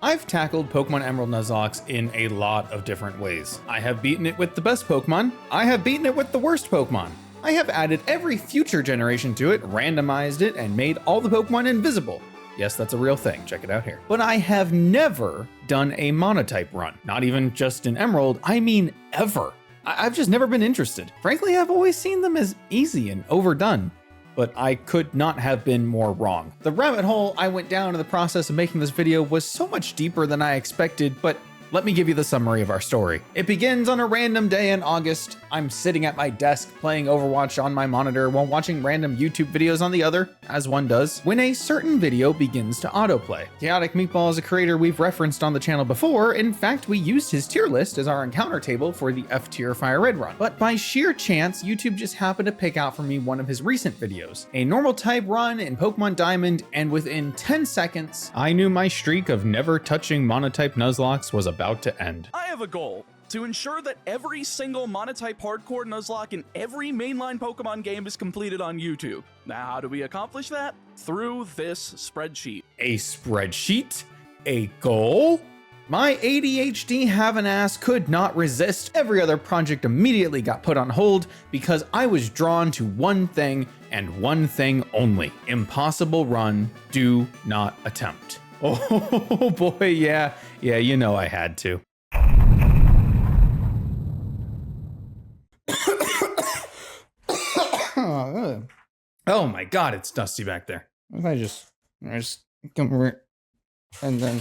I've tackled Pokemon Emerald Nuzlocke in a lot of different ways. I have beaten it with the best Pokemon. I have beaten it with the worst Pokemon. I have added every future generation to it, randomized it, and made all the Pokemon invisible. Yes, that's a real thing. Check it out here. But I have never done a monotype run. Not even just in Emerald, I mean ever. I've just never been interested. Frankly, I've always seen them as easy and overdone. But I could not have been more wrong. The rabbit hole I went down in the process of making this video was so much deeper than I expected, but let me give you the summary of our story. It begins on a random day in August. I'm sitting at my desk playing Overwatch on my monitor while watching random YouTube videos on the other, as one does, when a certain video begins to autoplay. Chaotic Meatball is a creator we've referenced on the channel before. In fact, we used his tier list as our encounter table for the F tier Fire Red run. But by sheer chance, YouTube just happened to pick out for me one of his recent videos, a normal type run in Pokemon Diamond, and within 10 seconds, I knew my streak of never touching monotype Nuzlocke was about to end. I have a goal to ensure that every single monotype hardcore Nuzlocke in every mainline Pokemon game is completed on YouTube. Now, how do we accomplish that? Through this spreadsheet. A spreadsheet? A goal? My ADHD having ass could not resist. Every other project immediately got put on hold because I was drawn to one thing and one thing only. Impossible run, do not attempt. Oh boy, yeah, you know I had to. Oh my God, it's dusty back there. If I just come over and then,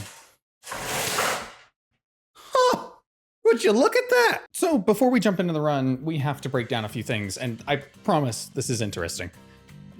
would you look at that? So before we jump into the run, we have to break down a few things, and I promise this is interesting.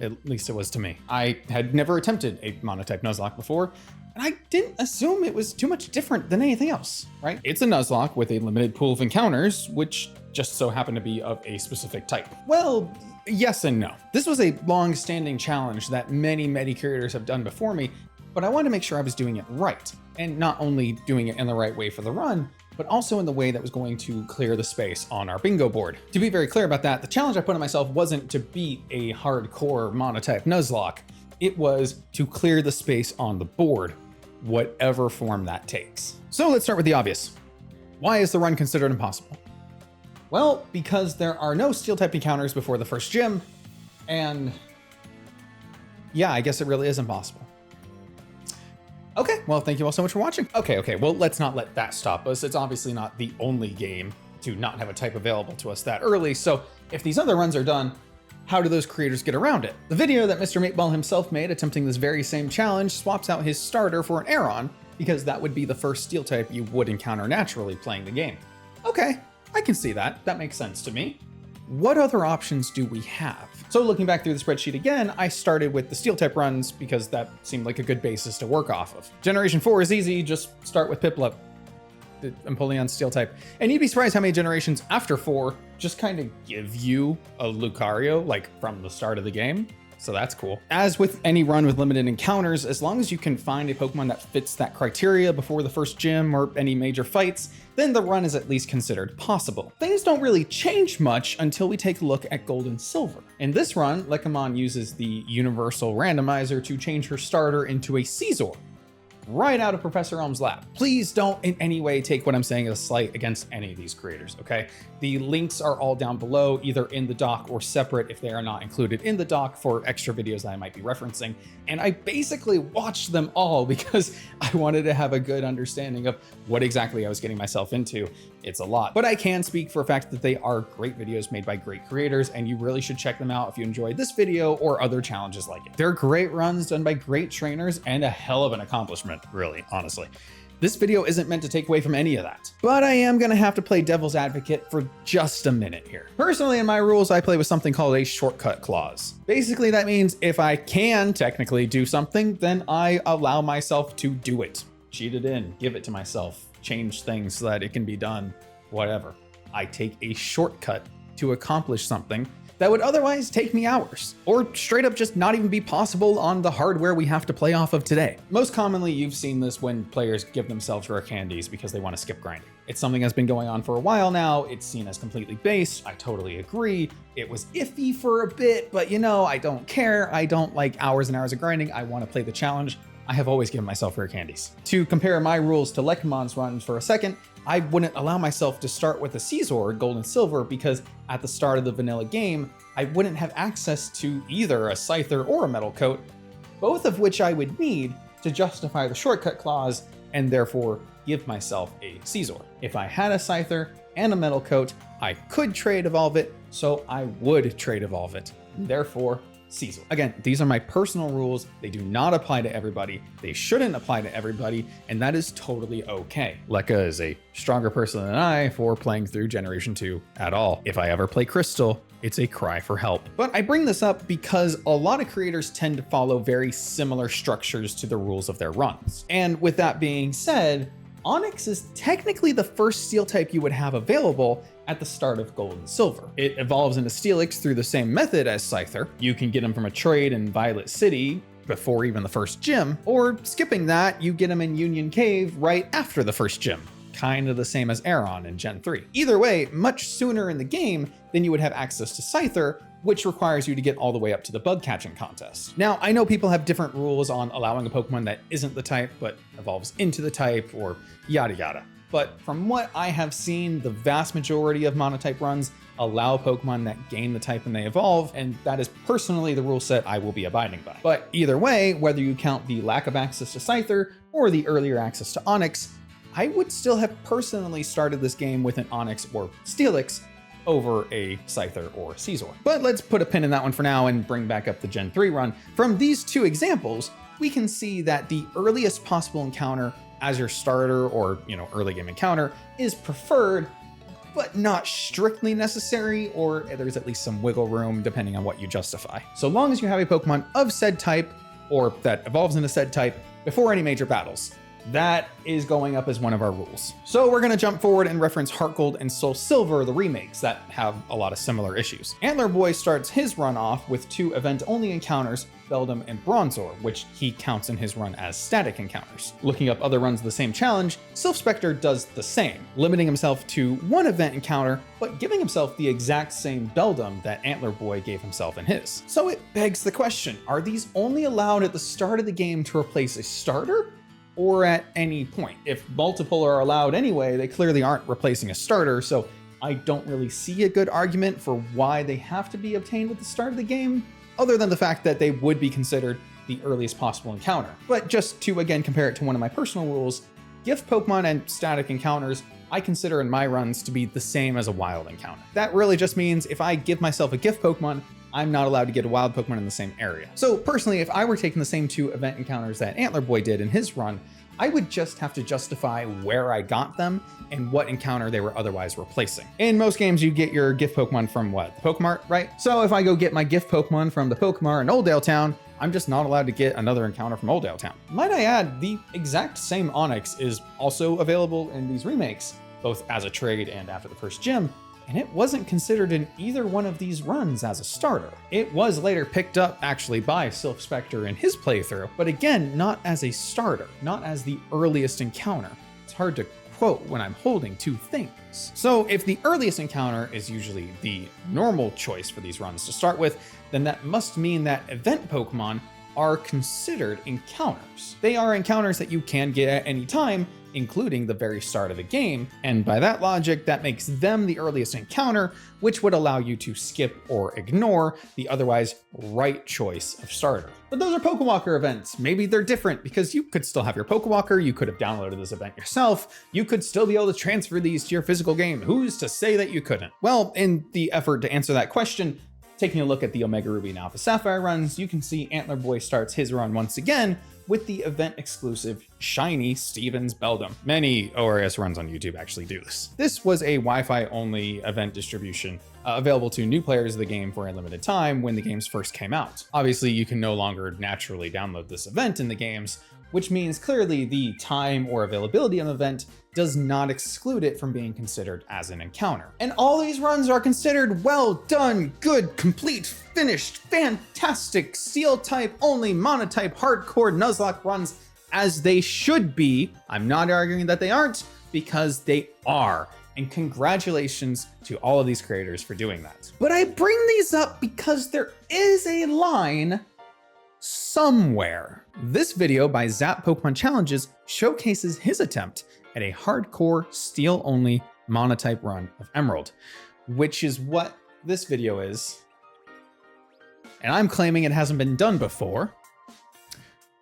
At least it was to me. I had never attempted a monotype Nuzlocke before, and I didn't assume it was too much different than anything else, right? It's a Nuzlocke with a limited pool of encounters, which just so happen to be of a specific type. Well, yes and no. This was a long-standing challenge that many creators have done before me, but I wanted to make sure I was doing it right, and not only doing it in the right way for the run, but also in the way that was going to clear the space on our bingo board. To be very clear about that, the challenge I put on myself wasn't to beat a hardcore monotype Nuzlocke. It was to clear the space on the board, whatever form that takes. So let's start with the obvious. Why is the run considered impossible? Well, because there are no steel type encounters before the first gym, and yeah, I guess it really is impossible. Okay, well, thank you all so much for watching. Okay, well, let's not let that stop us. It's obviously not the only game to not have a type available to us that early, so if these other runs are done, how do those creators get around it? The video that Mr. Meatball himself made attempting this very same challenge swaps out his starter for an Aeron, because that would be the first steel type you would encounter naturally playing the game. Okay, I can see that. That makes sense to me. What other options do we have? So looking back through the spreadsheet again, I started with the steel type runs because that seemed like a good basis to work off of. Generation 4 is easy, just start with Piplup, the Empoleon steel type. And you'd be surprised how many generations after 4 just kind of give you a Lucario, like from the start of the game. So that's cool. As with any run with limited encounters, as long as you can find a Pokemon that fits that criteria before the first gym or any major fights, then the run is at least considered possible. Things don't really change much until we take a look at Gold and Silver. In this run, Lekamon uses the Universal Randomizer to change her starter into a Scizor, right out of Professor Elm's lab. Please don't in any way take what I'm saying as a slight against any of these creators, okay? The links are all down below, either in the doc or separate if they are not included in the doc for extra videos that I might be referencing. And I basically watched them all because I wanted to have a good understanding of what exactly I was getting myself into. It's a lot, but I can speak for a fact that they are great videos made by great creators, and you really should check them out if you enjoyed this video or other challenges like it. They're great runs done by great trainers and a hell of an accomplishment, really, honestly. This video isn't meant to take away from any of that, but I am gonna have to play devil's advocate for just a minute here. Personally, in my rules, I play with something called a shortcut clause. Basically, that means if I can technically do something, then I allow myself to do it. Cheat it in, give it to myself, change things so that it can be done, whatever. I take a shortcut to accomplish something that would otherwise take me hours, or straight up just not even be possible on the hardware we have to play off of today. Most commonly, you've seen this when players give themselves rare candies because they want to skip grinding. It's something that's been going on for a while now. It's seen as completely based. I totally agree. It was iffy for a bit, but you know, I don't care. I don't like hours and hours of grinding. I want to play the challenge. I have always given myself rare candies. To compare my rules to Lekimon's runs for a second, I wouldn't allow myself to start with a Caesar, gold and silver, because at the start of the vanilla game, I wouldn't have access to either a Scyther or a metal coat, both of which I would need to justify the shortcut clause and therefore give myself a Caesar. If I had a Scyther and a metal coat, I could trade evolve it, so I would trade evolve it, and therefore Caesar. Again, these are my personal rules. They do not apply to everybody. They shouldn't apply to everybody, and that is totally okay. Lekka is a stronger person than I for playing through Generation 2 at all. If I ever play Crystal, it's a cry for help. But I bring this up because a lot of creators tend to follow very similar structures to the rules of their runs. And with that being said, Onyx is technically the first steel type you would have available at the start of Gold and Silver. It evolves into Steelix through the same method as Scyther. You can get them from a trade in Violet City before even the first gym, or skipping that, you get them in Union Cave right after the first gym. Kind of the same as Aeron in Gen 3. Either way, much sooner in the game than you would have access to Scyther, which requires you to get all the way up to the bug catching contest. Now, I know people have different rules on allowing a Pokemon that isn't the type, but evolves into the type, or yada yada. But from what I have seen, the vast majority of monotype runs allow Pokemon that gain the type when they evolve, and that is personally the rule set I will be abiding by. But either way, whether you count the lack of access to Scyther or the earlier access to Onyx, I would still have personally started this game with an Onyx or Steelix over a Scyther or Caesar. But let's put a pin in that one for now and bring back up the Gen 3 run. From these two examples, we can see that the earliest possible encounter as your starter or, early game encounter is preferred, but not strictly necessary, or there's at least some wiggle room depending on what you justify. So long as you have a Pokemon of said type or that evolves into said type before any major battles. That is going up as one of our rules. So we're gonna jump forward and reference Heart Gold and Soul Silver, the remakes that have a lot of similar issues. Antler Boy starts his run off with 2 event-only encounters, Beldum and Bronzor, which he counts in his run as static encounters. Looking up other runs of the same challenge, Sylph Spectre does the same, limiting himself to 1 event encounter, but giving himself the exact same Beldum that Antler Boy gave himself in his. So it begs the question, are these only allowed at the start of the game to replace a starter? Or at any point? If multiple are allowed anyway, they clearly aren't replacing a starter, so I don't really see a good argument for why they have to be obtained at the start of the game, other than the fact that they would be considered the earliest possible encounter. But just to again compare it to one of my personal rules, gift Pokemon and static encounters I consider in my runs to be the same as a wild encounter. That really just means if I give myself a gift Pokemon, I'm not allowed to get a wild Pokemon in the same area. So personally, if I were taking the same 2 event encounters that Antler Boy did in his run, I would just have to justify where I got them and what encounter they were otherwise replacing. In most games, you get your gift Pokemon from what? The Pokemart, right? So if I go get my gift Pokemon from the Pokemart in Oldale Town, I'm just not allowed to get another encounter from Oldale Town. Might I add, the exact same Onyx is also available in these remakes, both as a trade and after the first gym, and it wasn't considered in either one of these runs as a starter. It was later picked up actually by Sylph Spectre in his playthrough, but again, not as a starter, not as the earliest encounter. It's hard to quote when I'm holding 2 things. So if the earliest encounter is usually the normal choice for these runs to start with, then that must mean that event Pokemon are considered encounters. They are encounters that you can get at any time, including the very start of the game, and by that logic, that makes them the earliest encounter, which would allow you to skip or ignore the otherwise right choice of starter. But those are Pokewalker events. Maybe they're different because you could still have your Pokewalker, you could have downloaded this event yourself, you could still be able to transfer these to your physical game. Who's to say that you couldn't? Well, in the effort to answer that question, taking a look at the Omega Ruby and Alpha Sapphire runs, you can see Antler Boy starts his run once again with the event-exclusive shiny Stevens Beldum. Many ORS runs on YouTube actually do this. This was a Wi-Fi only event distribution available to new players of the game for a limited time when the games first came out. Obviously, you can no longer naturally download this event in the games, which means clearly the time or availability of an event does not exclude it from being considered as an encounter. And all these runs are considered well done, good, complete, finished, fantastic, steel type only, monotype, hardcore Nuzlocke runs as they should be. I'm not arguing that they aren't, because they are. And congratulations to all of these creators for doing that. But I bring these up because there is a line somewhere. This video by Zap Pokemon Challenges showcases his attempt at a hardcore steel-only monotype run of Emerald, which is what this video is. And I'm claiming it hasn't been done before.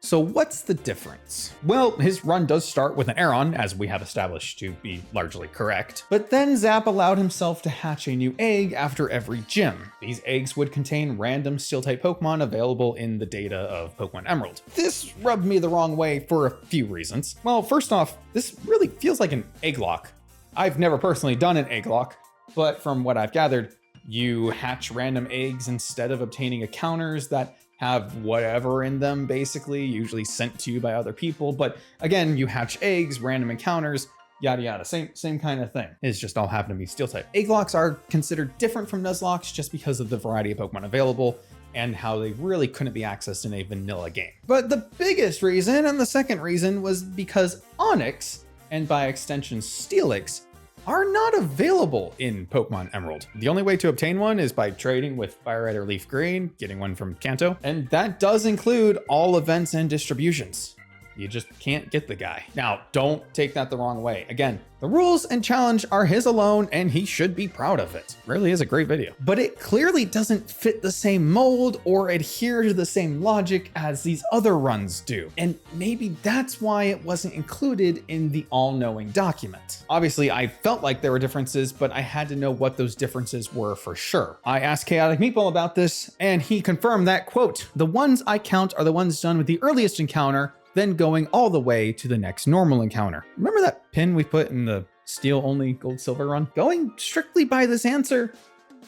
So what's the difference? Well, his run does start with an Aeron, as we have established to be largely correct, but then Zap allowed himself to hatch a new egg after every gym. These eggs would contain random Steel-type Pokemon available in the data of Pokemon Emerald. This rubbed me the wrong way for a few reasons. Well, first off, this really feels like an egg lock. I've never personally done an egg lock, but from what I've gathered, you hatch random eggs instead of obtaining encounters that have whatever in them, basically, usually sent to you by other people. But again, you hatch eggs, random encounters, yada yada, same kind of thing. It's just all happen to be steel type. Egg locks are considered different from Nuzlocke just because of the variety of Pokemon available and how they really couldn't be accessed in a vanilla game. But the biggest reason, and the second reason, was because Onix, and by extension Steelix, are not available in Pokemon Emerald. The only way to obtain one is by trading with Fire Red or Leaf Green, getting one from Kanto, and that does include all events and distributions. You just can't get the guy. Now, don't take that the wrong way. Again, the rules and challenge are his alone, and he should be proud of it. Really is a great video. But it clearly doesn't fit the same mold or adhere to the same logic as these other runs do. And maybe that's why it wasn't included in the all-knowing document. Obviously, I felt like there were differences, but I had to know what those differences were for sure. I asked Chaotic Meatball about this, and he confirmed that, quote, "The ones I count are the ones done with the earliest encounter, then going all the way to the next normal encounter." Remember that pin we put in the steel only gold silver run? Going strictly by this answer,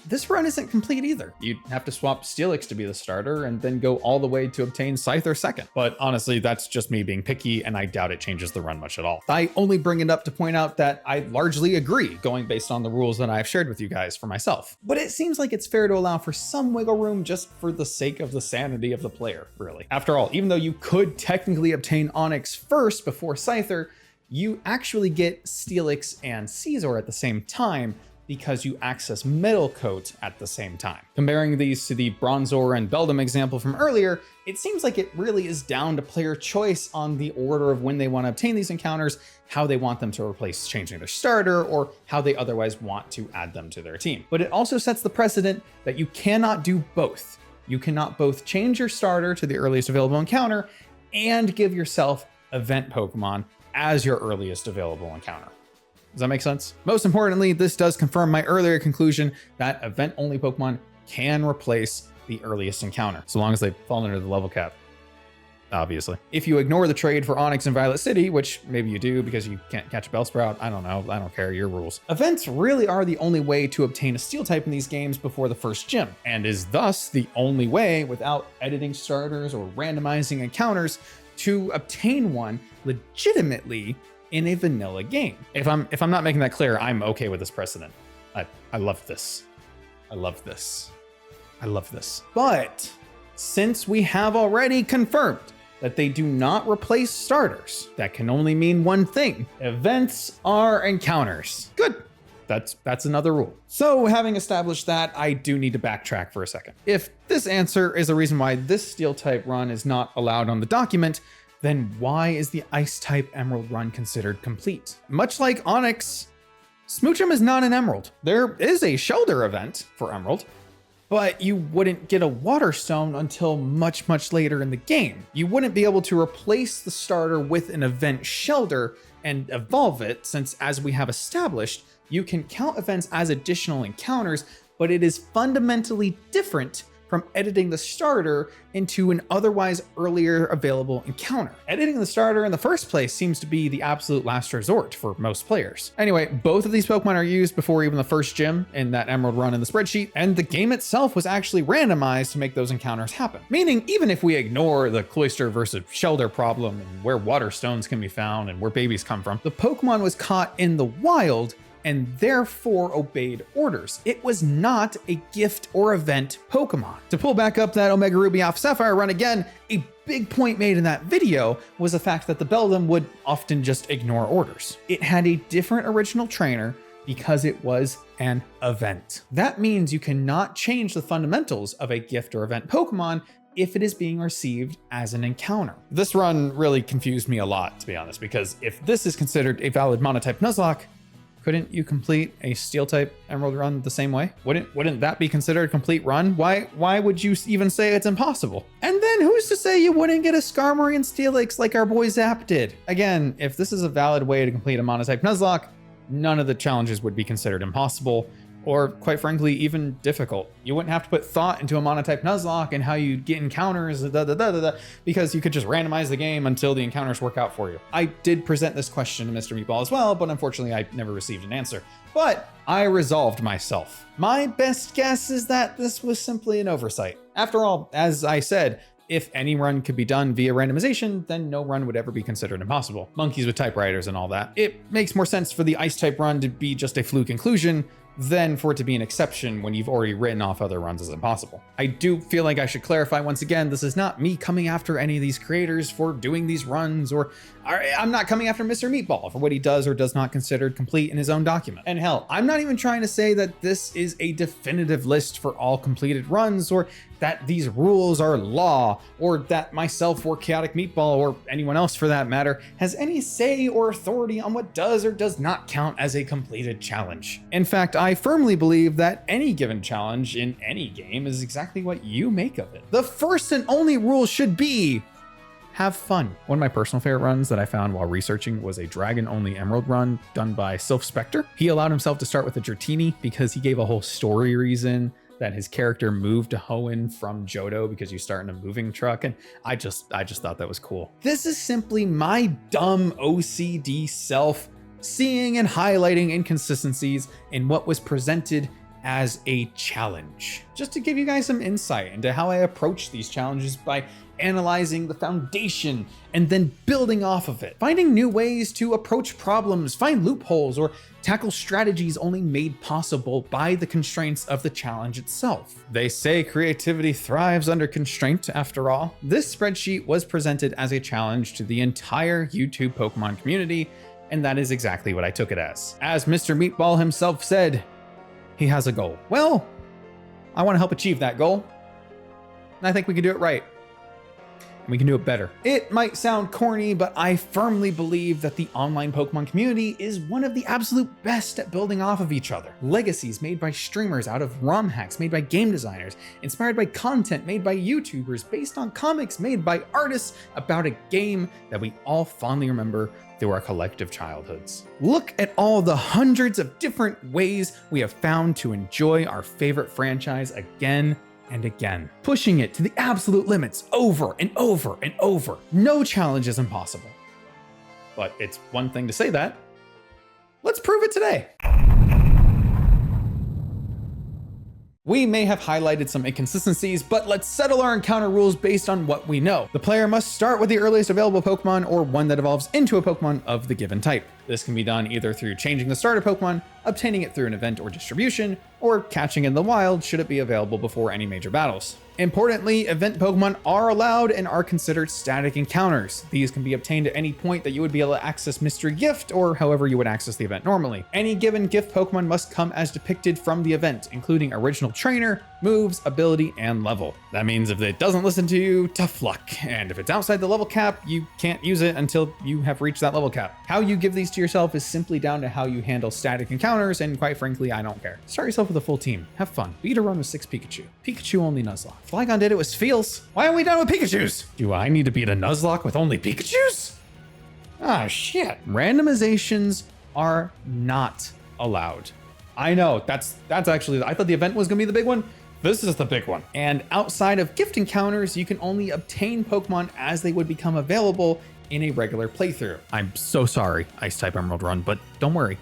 this run isn't complete either. You'd have to swap Steelix to be the starter and then go all the way to obtain Scyther second. But honestly, that's just me being picky, and I doubt it changes the run much at all. I only bring it up to point out that I largely agree, going based on the rules that I've shared with you guys for myself. But it seems like it's fair to allow for some wiggle room just for the sake of the sanity of the player, really. After all, even though you could technically obtain Onix first before Scyther, you actually get Steelix and Caesar at the same time, because you access Metal Coat at the same time. Comparing these to the Bronzor and Beldum example from earlier, it seems like it really is down to player choice on the order of when they want to obtain these encounters, how they want them to replace changing their starter, or how they otherwise want to add them to their team. But it also sets the precedent that you cannot do both. You cannot both change your starter to the earliest available encounter and give yourself event Pokemon as your earliest available encounter. Does that make sense? Most importantly, this does confirm my earlier conclusion that event-only Pokemon can replace the earliest encounter, so long as they fall under the level cap, obviously. If you ignore the trade for Onix and Violet City, which maybe you do because you can't catch a Bellsprout, I don't know, I don't care, your rules. Events really are the only way to obtain a Steel type in these games before the first gym, and is thus the only way, without editing starters or randomizing encounters, to obtain one legitimately in a vanilla game. If I'm not making that clear, I'm okay with this precedent. I love this. I love this. I love this. But since we have already confirmed that they do not replace starters, that can only mean one thing. Events are encounters. Good. That's another rule. So having established that, I do need to backtrack for a second. If this answer is the reason why this steel type run is not allowed on the document, then why is the Ice type Emerald run considered complete? Much like Onix, Smoochum is not an Emerald. There is a Shelter event for Emerald, but you wouldn't get a Water Stone until much, much later in the game. You wouldn't be able to replace the starter with an event Shelter and evolve it, since as we have established, you can count events as additional encounters, but it is fundamentally different from editing the starter into an otherwise earlier available encounter. Editing the starter in the first place seems to be the absolute last resort for most players. Anyway, both of these Pokemon are used before even the first gym in that Emerald run in the spreadsheet, and the game itself was actually randomized to make those encounters happen. Meaning, even if we ignore the Cloyster versus Shelter problem and where water stones can be found and where babies come from, the Pokemon was caught in the wild and therefore obeyed orders. It was not a gift or event Pokemon. To pull back up that Omega Ruby Alpha Sapphire run again, a big point made in that video was the fact that the Beldum would often just ignore orders. It had a different original trainer because it was an event. That means you cannot change the fundamentals of a gift or event Pokemon if it is being received as an encounter. This run really confused me a lot, to be honest, because if this is considered a valid monotype Nuzlocke, couldn't you complete a steel type emerald run the same way? Wouldn't that be considered a complete run? Why would you even say it's impossible? And then who's to say you wouldn't get a Skarmory and Steelix like our boy Zap did? Again, if this is a valid way to complete a monotype Nuzlocke, none of the challenges would be considered impossible, or quite frankly, even difficult. You wouldn't have to put thought into a monotype Nuzlocke and how you get encounters, because you could just randomize the game until the encounters work out for you. I did present this question to Mr. Meatball as well, but unfortunately I never received an answer. But I resolved myself. My best guess is that this was simply an oversight. After all, as I said, if any run could be done via randomization, then no run would ever be considered impossible. Monkeys with typewriters and all that. It makes more sense for the ice type run to be just a fluke inclusion than for it to be an exception when you've already written off other runs as impossible. I do feel like I should clarify once again, this is not me coming after any of these creators for doing these runs, or I'm not coming after Mr. Meatball for what he does or does not consider complete in his own document. And hell, I'm not even trying to say that this is a definitive list for all completed runs, or that these rules are law, or that myself or Chaotic Meatball, or anyone else for that matter, has any say or authority on what does or does not count as a completed challenge. In fact, I firmly believe that any given challenge in any game is exactly what you make of it. The first and only rule should be have fun. One of my personal favorite runs that I found while researching was a dragon-only emerald run done by Sylph Spectre. He allowed himself to start with a Dratini because he gave a whole story reason that his character moved to Hoenn from Johto because you start in a moving truck, and I just thought that was cool. This is simply my dumb OCD self seeing and highlighting inconsistencies in what was presented as a challenge. Just to give you guys some insight into how I approach these challenges by analyzing the foundation and then building off of it, finding new ways to approach problems, find loopholes, or tackle strategies only made possible by the constraints of the challenge itself. They say creativity thrives under constraint, after all. This spreadsheet was presented as a challenge to the entire YouTube Pokemon community, and that is exactly what I took it as. As Mr. Meatball himself said, he has a goal. Well, I want to help achieve that goal, and I think we can do it right. We can do it better. It might sound corny, but I firmly believe that the online Pokemon community is one of the absolute best at building off of each other. Legacies made by streamers out of ROM hacks made by game designers, inspired by content made by YouTubers, based on comics made by artists about a game that we all fondly remember through our collective childhoods. Look at all the hundreds of different ways we have found to enjoy our favorite franchise again and again, pushing it to the absolute limits over and over and over. No challenge is impossible. But it's one thing to say that. Let's prove it today. We may have highlighted some inconsistencies, but let's settle our encounter rules based on what we know. The player must start with the earliest available Pokemon or one that evolves into a Pokemon of the given type. This can be done either through changing the starter Pokemon, obtaining it through an event or distribution, or catching it in the wild should it be available before any major battles. Importantly, event Pokemon are allowed and are considered static encounters. These can be obtained at any point that you would be able to access Mystery Gift or however you would access the event normally. Any given gift Pokemon must come as depicted from the event, including original trainer, moves, ability, and level. That means if it doesn't listen to you, tough luck. And if it's outside the level cap, you can't use it until you have reached that level cap. How you give these to yourself is simply down to how you handle static encounters, and quite frankly, I don't care. Start yourself with a full team. Have fun. Beat a run with 6 Pikachu. Pikachu only Nuzlocke. Flygon did it with Spheals. Why aren't we done with Pikachus? Do I need to beat a Nuzlocke with only Pikachus? Ah, shit. Randomizations are not allowed. I know, that's actually, I thought the event was gonna be the big one. This is the big one. And outside of gift encounters, you can only obtain Pokemon as they would become available in a regular playthrough. I'm so sorry, Ice-type Emerald Run, but don't worry,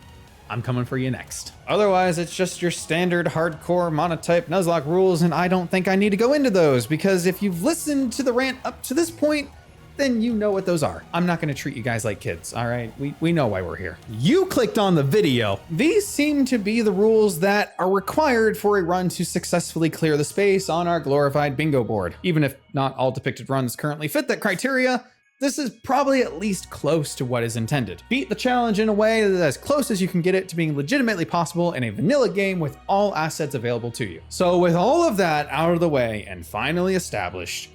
I'm coming for you next. Otherwise, it's just your standard hardcore monotype Nuzlocke rules, and I don't think I need to go into those, because if you've listened to the rant up to this point, then you know what those are. I'm not gonna treat you guys like kids, all right? We know why we're here. You clicked on the video. These seem to be the rules that are required for a run to successfully clear the space on our glorified bingo board. Even if not all depicted runs currently fit that criteria, this is probably at least close to what is intended. Beat the challenge in a way that is as close as you can get it to being legitimately possible in a vanilla game with all assets available to you. So with all of that out of the way and finally established,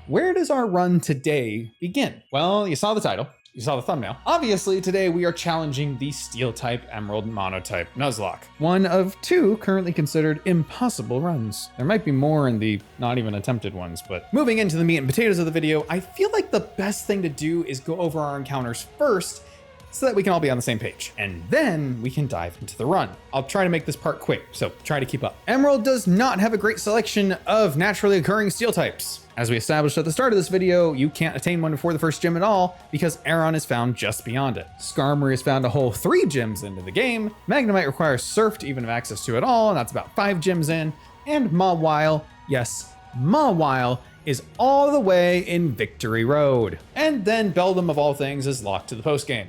where does our run today begin? Well, you saw the title. You saw the thumbnail. Obviously, today we are challenging the Steel type Emerald monotype Nuzlocke, one of 2 currently considered impossible runs. There might be more in the not even attempted ones, but moving into the meat and potatoes of the video, I feel like the best thing to do is go over our encounters first so that we can all be on the same page, and then we can dive into the run. I'll try to make this part quick, so try to keep up. Emerald does not have a great selection of naturally occurring steel types. As we established at the start of this video, you can't attain one before the first gym at all because Aron is found just beyond it. Skarmory is found a whole 3 gyms into the game. Magnemite requires Surf to even have access to it all, and that's about 5 gyms in. And Mawile, yes, Mawile is all the way in Victory Road. And then Beldum of all things is locked to the post game.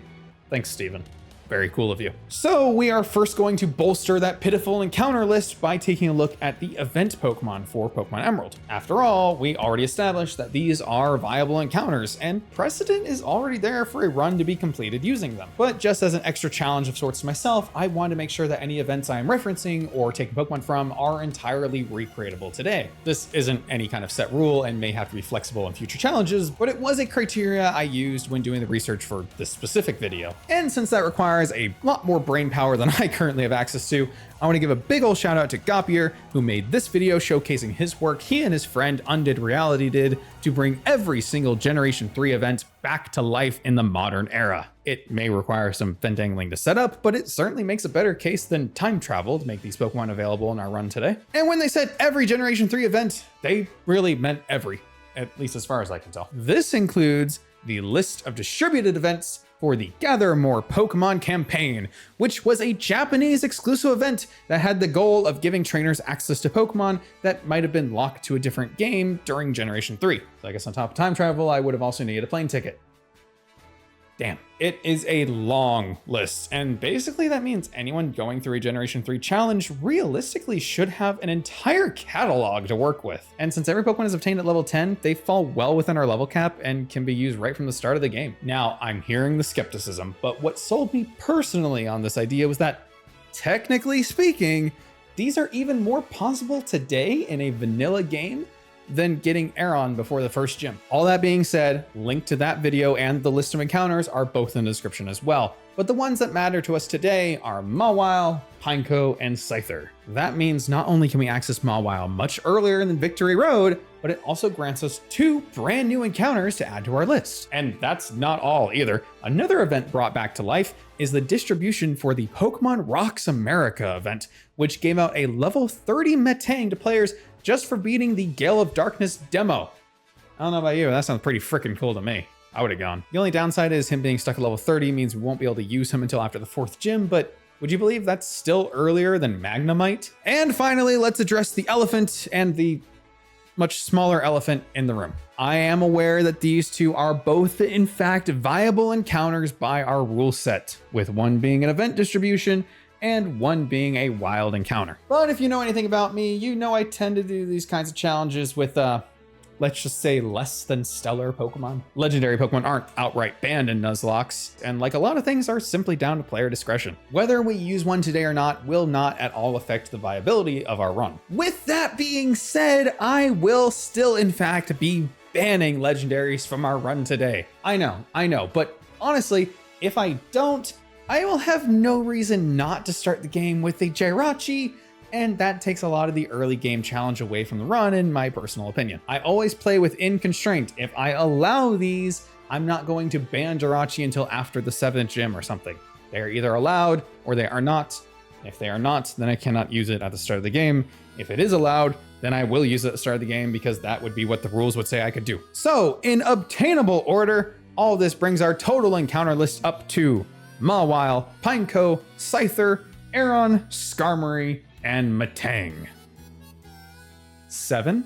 Thanks, Steven. Very cool of you. So we are first going to bolster that pitiful encounter list by taking a look at the event Pokemon for Pokemon Emerald. After all, we already established that these are viable encounters, and precedent is already there for a run to be completed using them. But just as an extra challenge of sorts to myself, I want to make sure that any events I am referencing or taking Pokemon from are entirely recreatable today. This isn't any kind of set rule and may have to be flexible in future challenges, but it was a criteria I used when doing the research for this specific video. And since that requires a lot more brain power than I currently have access to, I want to give a big ol' shout out to Gapier, who made this video showcasing his work he and his friend Undid Reality did to bring every single Generation 3 event back to life in the modern era. It may require some fendangling to set up, but it certainly makes a better case than time travel to make these Pokemon available in our run today. And when they said every Generation 3 event, they really meant every, at least as far as I can tell. This includes the list of distributed events for the Gather More Pokemon campaign, which was a Japanese exclusive event that had the goal of giving trainers access to Pokemon that might have been locked to a different game during Generation 3. So I guess on top of time travel, I would have also needed a plane ticket. Damn. It is a long list, and basically that means anyone going through a Generation 3 challenge realistically should have an entire catalog to work with. And since every Pokemon is obtained at level 10, they fall well within our level cap and can be used right from the start of the game. Now, I'm hearing the skepticism, but what sold me personally on this idea was that, technically speaking, these are even more possible today in a vanilla game than getting Aron before the first gym. All that being said, link to that video and the list of encounters are both in the description as well. But the ones that matter to us today are Mawile, Pineco, and Scyther. That means not only can we access Mawile much earlier than Victory Road, but it also grants us 2 brand new encounters to add to our list. And that's not all either. Another event brought back to life is the distribution for the Pokemon Rocks America event, which gave out a level 30 Metang to players just for beating the Gale of Darkness demo. I don't know about you, that sounds pretty freaking cool to me. I would have gone. The only downside is him being stuck at level 30 means we won't be able to use him until after the 4th gym, but would you believe that's still earlier than Magnemite? And finally, let's address the elephant and the much smaller elephant in the room. I am aware that these 2 are both in fact viable encounters by our rule set, with one being an event distribution and one being a wild encounter. But if you know anything about me, you know I tend to do these kinds of challenges with, let's just say less than stellar Pokemon. Legendary Pokemon aren't outright banned in Nuzlockes, and like a lot of things are simply down to player discretion. Whether we use one today or not will not at all affect the viability of our run. With that being said, I will still in fact be banning legendaries from our run today. I know, but honestly, if I don't, I will have no reason not to start the game with a Jirachi, and that takes a lot of the early game challenge away from the run in my personal opinion. I always play within constraint. If I allow these, I'm not going to ban Jirachi until after the 7th gym or something. They are either allowed or they are not. If they are not, then I cannot use it at the start of the game. If it is allowed, then I will use it at the start of the game because that would be what the rules would say I could do. So in obtainable order, all this brings our total encounter list up to Mawile, Pineco, Scyther, Aron, Skarmory, and Metang. 7.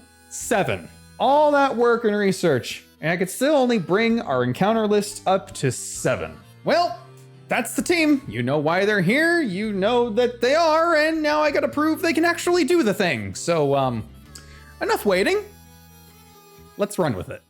All that work and research, and I could still only bring our encounter list up to 7. Well, that's the team. You know why they're here, you know that they are, and now I gotta prove they can actually do the thing. So, enough waiting. Let's run with it.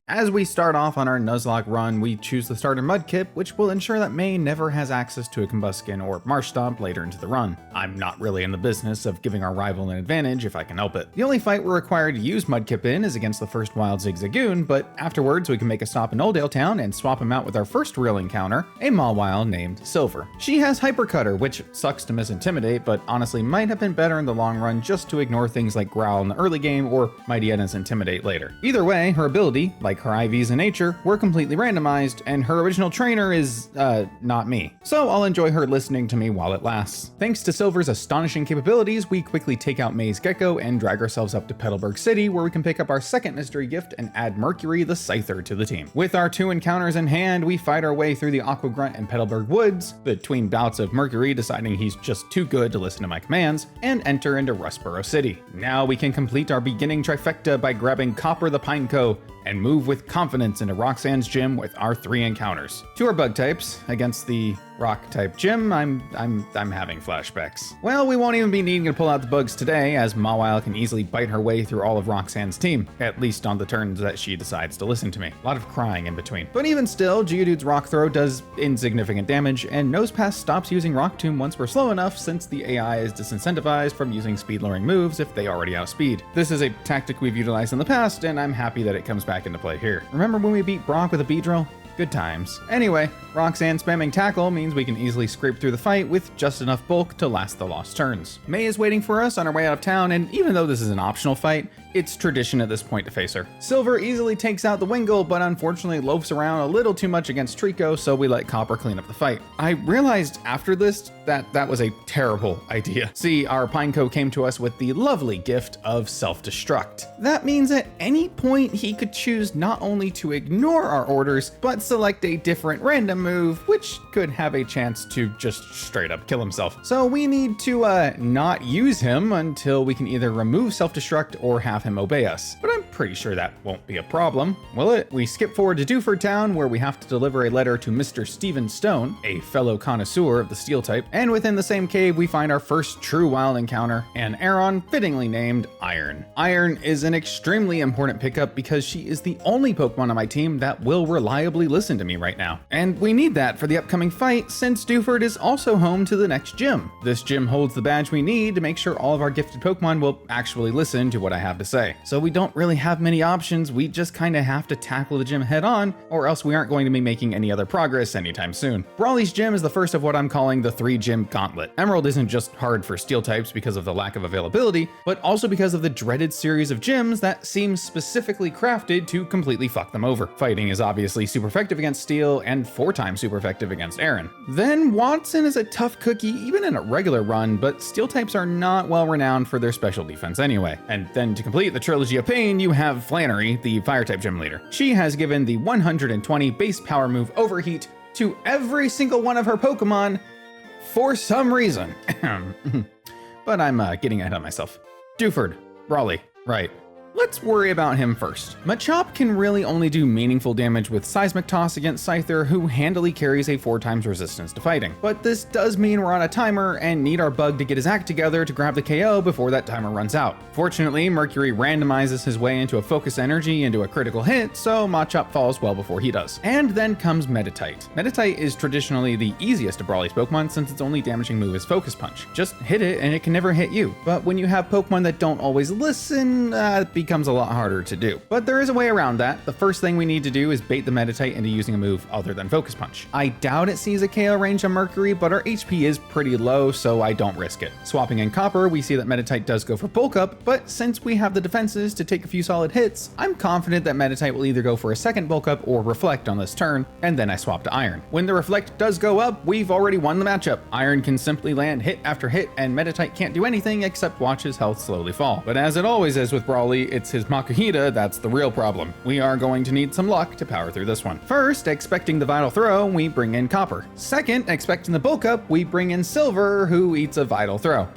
As we start off on our Nuzlocke run, we choose the starter Mudkip, which will ensure that May never has access to a Combuskin or Marsh Stomp later into the run. I'm not really in the business of giving our rival an advantage if I can help it. The only fight we're required to use Mudkip in is against the first wild Zigzagoon, but afterwards we can make a stop in Oldale Town and swap him out with our first real encounter, a Mawile named Silver. She has Hypercutter, which sucks to miss Intimidate, but honestly might have been better in the long run just to ignore things like Growl in the early game or Mighty Edna's Intimidate later. Either way, her ability, like her IVs in nature, were completely randomized, and her original trainer is, not me. So I'll enjoy her listening to me while it lasts. Thanks to Silver's astonishing capabilities, we quickly take out May's Gecko and drag ourselves up to Petalburg City, where we can pick up our second mystery gift and add Mercury the Scyther to the team. With our 2 encounters in hand, we fight our way through the Aqua Grunt and Petalburg Woods, between bouts of Mercury deciding he's just too good to listen to my commands, and enter into Rustboro City. Now we can complete our beginning trifecta by grabbing Copper the Pineco and move with confidence into Roxanne's gym with our 3 encounters. To our bug types, against the rock type gym, I'm having flashbacks. Well, we won't even be needing to pull out the bugs today, as Mawile can easily bite her way through all of Roxanne's team, at least on the turns that she decides to listen to me. A lot of crying in between. But even still, Geodude's Rock Throw does insignificant damage, and Nosepass stops using Rock Tomb once we're slow enough, since the AI is disincentivized from using speed-lowering moves if they already outspeed. This is a tactic we've utilized in the past, and I'm happy that it comes back into play here. Remember when we beat Brock with a Beedrill? Good times. Anyway, Roxanne spamming Tackle means we can easily scrape through the fight with just enough bulk to last the lost turns. May is waiting for us on our way out of town, and even though this is an optional fight, it's tradition at this point to face her. Silver easily takes out the Wingull, but unfortunately loafs around a little too much against Trico, so we let Copper clean up the fight. I realized after this that was a terrible idea. See, our Pineco came to us with the lovely gift of self-destruct. That means at any point he could choose not only to ignore our orders, but select a different random move, which could have a chance to just straight up kill himself. So we need to not use him until we can either remove self-destruct or have him obey us. But I'm pretty sure that won't be a problem, will it? We skip forward to Dewford Town, where we have to deliver a letter to Mr. Stephen Stone, a fellow connoisseur of the steel type, and within the same cave we find our first true wild encounter, an Aeron fittingly named Iron. Iron is an extremely important pickup because she is the only Pokemon on my team that will reliably listen to me right now. And we need that for the upcoming fight, since Dewford is also home to the next gym. This gym holds the badge we need to make sure all of our gifted Pokemon will actually listen to what I have to say. So we don't really have many options, we just kinda have to tackle the gym head on, or else we aren't going to be making any other progress anytime soon. Brawly's gym is the first of what I'm calling the 3-gym gauntlet. Emerald isn't just hard for steel types because of the lack of availability, but also because of the dreaded series of gyms that seems specifically crafted to completely fuck them over. Fighting is obviously super effective against steel and 4 times super effective against Aaron. Then Watson is a tough cookie even in a regular run, but steel types are not well renowned for their special defense anyway. And then to complete the trilogy of pain, you have Flannery, the fire type gym leader. She has given the 120 base power move Overheat to every single one of her Pokemon for some reason. But I'm getting ahead of myself. Dewford, Brawly, right. Let's worry about him first. Machop can really only do meaningful damage with Seismic Toss against Scyther, who handily carries a 4 times resistance to fighting. But this does mean we're on a timer and need our bug to get his act together to grab the KO before that timer runs out. Fortunately, Mercury randomizes his way into a focus energy into a critical hit, so Machop falls well before he does. And then comes Meditite. Meditite is traditionally the easiest of Brawly's Pokemon since its only damaging move is Focus Punch. Just hit it and it can never hit you. But when you have Pokemon that don't always listen, it becomes a lot harder to do. But there is a way around that. The first thing we need to do is bait the Meditite into using a move other than Focus Punch. I doubt it sees a KO range on Mercury, but our HP is pretty low, so I don't risk it. Swapping in Copper, we see that Meditite does go for Bulk Up, but since we have the defenses to take a few solid hits, I'm confident that Meditite will either go for a second Bulk Up or Reflect on this turn, and then I swap to Iron. When the Reflect does go up, we've already won the matchup. Iron can simply land hit after hit, and Meditite can't do anything except watch his health slowly fall. But as it always is with Brawly, it's his Makuhita that's the real problem. We are going to need some luck to power through this one. First, expecting the Vital Throw, we bring in Copper. Second, expecting the Bulk Up, we bring in Silver, who eats a Vital Throw.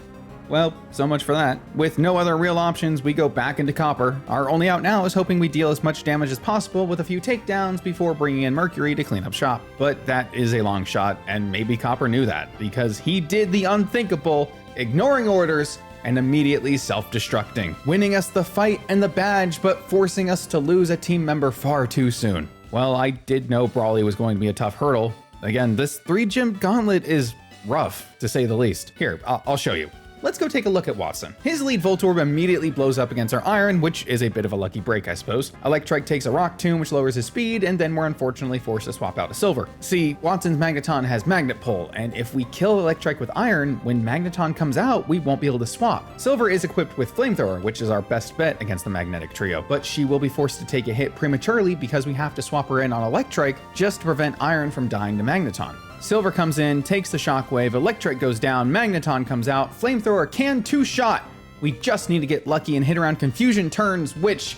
Well, so much for that. With no other real options, we go back into Copper. Our only out now is hoping we deal as much damage as possible with a few takedowns before bringing in Mercury to clean up shop. But that is a long shot, and maybe Copper knew that, because he did the unthinkable, ignoring orders, and immediately self-destructing, winning us the fight and the badge, but forcing us to lose a team member far too soon. Well, I did know Brawly was going to be a tough hurdle. Again, this 3-gym gauntlet is rough, to say the least. Here, I'll show you. Let's go take a look at Watson. His lead Voltorb immediately blows up against our Iron, which is a bit of a lucky break, I suppose. Electrike takes a Rock Tomb, which lowers his speed, and then we're unfortunately forced to swap out to Silver. See, Watson's Magneton has Magnet Pull, and if we kill Electrike with Iron, when Magneton comes out, we won't be able to swap. Silver is equipped with Flamethrower, which is our best bet against the Magnetic Trio, but she will be forced to take a hit prematurely because we have to swap her in on Electrike just to prevent Iron from dying to Magneton. Silver comes in, takes the Shockwave, Electric goes down, Magneton comes out, Flamethrower can 2-shot. We just need to get lucky and hit around Confusion turns, which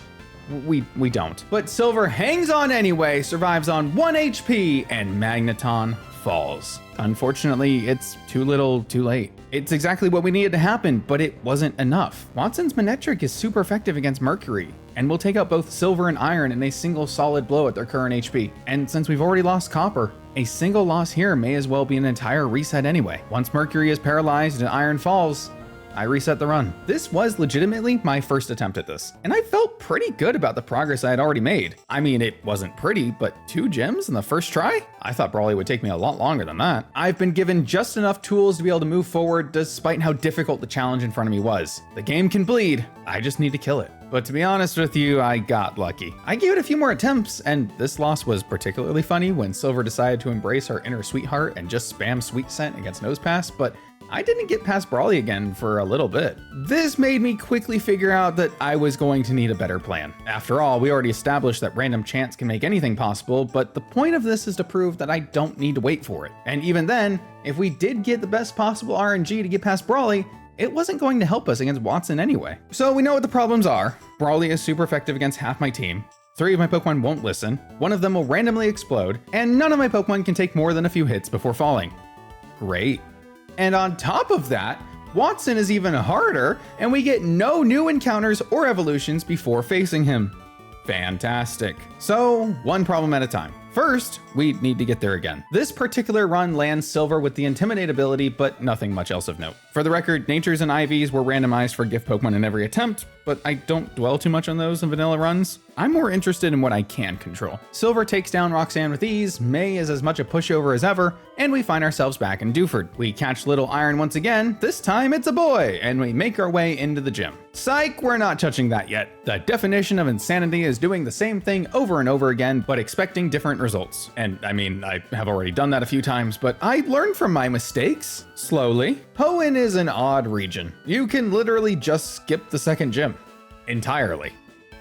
we don't. But Silver hangs on anyway, survives on 1 HP, and Magneton falls. Unfortunately, it's too little, too late. It's exactly what we needed to happen, but it wasn't enough. Watson's Manectric is super effective against Mercury, and will take out both Silver and Iron in a single solid blow at their current HP. And since we've already lost Copper, a single loss here may as well be an entire reset anyway. Once Mercury is paralyzed and Iron falls, I reset the run. This was legitimately my first attempt at this, and I felt pretty good about the progress I had already made. I mean, it wasn't pretty, but 2 gems in the first try? I thought Brawly would take me a lot longer than that. I've been given just enough tools to be able to move forward despite how difficult the challenge in front of me was. The game can bleed, I just need to kill it. But to be honest with you, I got lucky. I gave it a few more attempts, and this loss was particularly funny when Silver decided to embrace her inner sweetheart and just spam Sweet Scent against Nosepass, but I didn't get past Brawly again for a little bit. This made me quickly figure out that I was going to need a better plan. After all, we already established that random chance can make anything possible, but the point of this is to prove that I don't need to wait for it. And even then, if we did get the best possible RNG to get past Brawly, it wasn't going to help us against Watson anyway. So we know what the problems are. Brawly is super effective against half my team. 3 of my Pokemon won't listen, 1 of them will randomly explode, and none of my Pokemon can take more than a few hits before falling. Great. And on top of that, Watson is even harder, and we get no new encounters or evolutions before facing him. Fantastic. So, one problem at a time. First, we need to get there again. This particular run lands Silver with the Intimidate ability, but nothing much else of note. For the record, Natures and IVs were randomized for gift Pokemon in every attempt, but I don't dwell too much on those in vanilla runs. I'm more interested in what I can control. Silver takes down Roxanne with ease, May is as much a pushover as ever, and we find ourselves back in Dewford. We catch Little Iron once again, this time it's a boy, and we make our way into the gym. Psych, we're not touching that yet. The definition of insanity is doing the same thing over and over again, but expecting different results. And I mean, I have already done that a few times, but I learned from my mistakes, slowly. Hoenn is an odd region. You can literally just skip the second gym entirely.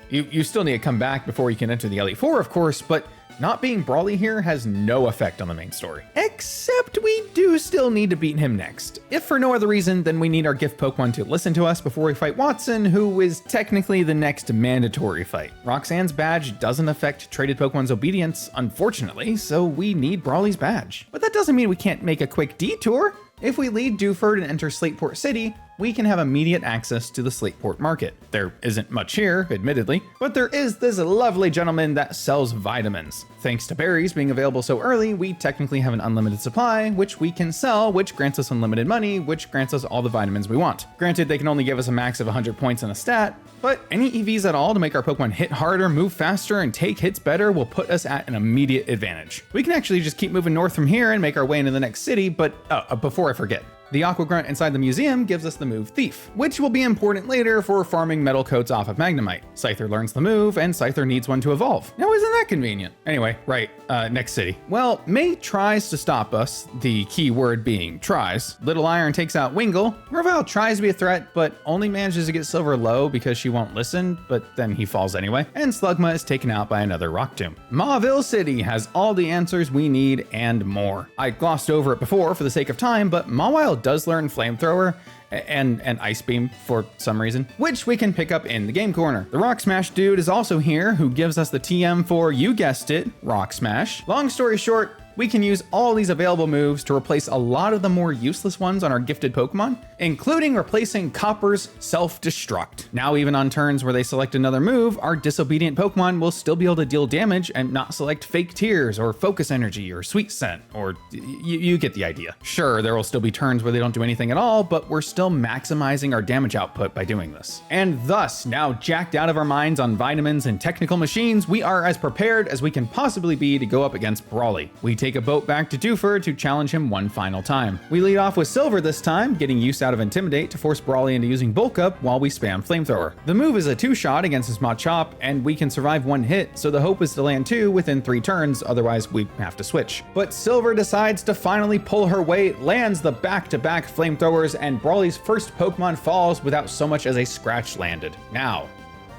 You still need to come back before you can enter the Elite Four, of course, but not being Brawly here has no effect on the main story. Except we do still need to beat him next. If for no other reason, then we need our gift Pokemon to listen to us before we fight Watson, who is technically the next mandatory fight. Roxanne's badge doesn't affect traded Pokemon's obedience, unfortunately, so we need Brawly's badge. But that doesn't mean we can't make a quick detour. If we leave Dewford and enter Slateport City, we can have immediate access to the Slateport market. There isn't much here, admittedly, but there is this lovely gentleman that sells vitamins. Thanks to berries being available so early, we technically have an unlimited supply, which we can sell, which grants us unlimited money, which grants us all the vitamins we want. Granted, they can only give us a max of 100 points in a stat, but any EVs at all to make our Pokemon hit harder, move faster, and take hits better will put us at an immediate advantage. We can actually just keep moving north from here and make our way into the next city, but before I forget, the Aqua Grunt inside the museum gives us the move Thief, which will be important later for farming metal coats off of Magnemite. Scyther learns the move, and Scyther needs one to evolve. Now isn't that convenient? Anyway, right, next city. Well, May tries to stop us, the key word being tries. Little Iron takes out Wingull. Mervile tries to be a threat, but only manages to get Silver low because she won't listen, but then he falls anyway. And Slugma is taken out by another Rock Tomb. Mauville City has all the answers we need and more. I glossed over it before for the sake of time, but Mawile does learn Flamethrower and Ice Beam for some reason, which we can pick up in the game corner. The Rock Smash dude is also here, who gives us the TM for, you guessed it, Rock Smash. Long story short, we can use all these available moves to replace a lot of the more useless ones on our gifted Pokemon, including replacing Copper's self-destruct. Now even on turns where they select another move, our disobedient Pokemon will still be able to deal damage and not select Fake Tears or Focus Energy or Sweet Scent, or you get the idea. Sure, there will still be turns where they don't do anything at all, but we're still maximizing our damage output by doing this. And thus, now jacked out of our minds on vitamins and technical machines, we are as prepared as we can possibly be to go up against Brawly. We take a boat back to Dewford to challenge him one final time. We lead off with Silver this time, getting use out of Intimidate to force Brawly into using Bulk Up while we spam Flamethrower. The move is a 2-shot against his Machop, and we can survive 1 hit, so the hope is to land 2 within 3 turns, otherwise we have to switch. But Silver decides to finally pull her weight, lands the back-to-back Flamethrowers, and Brawly's first Pokemon falls without so much as a scratch landed. Now,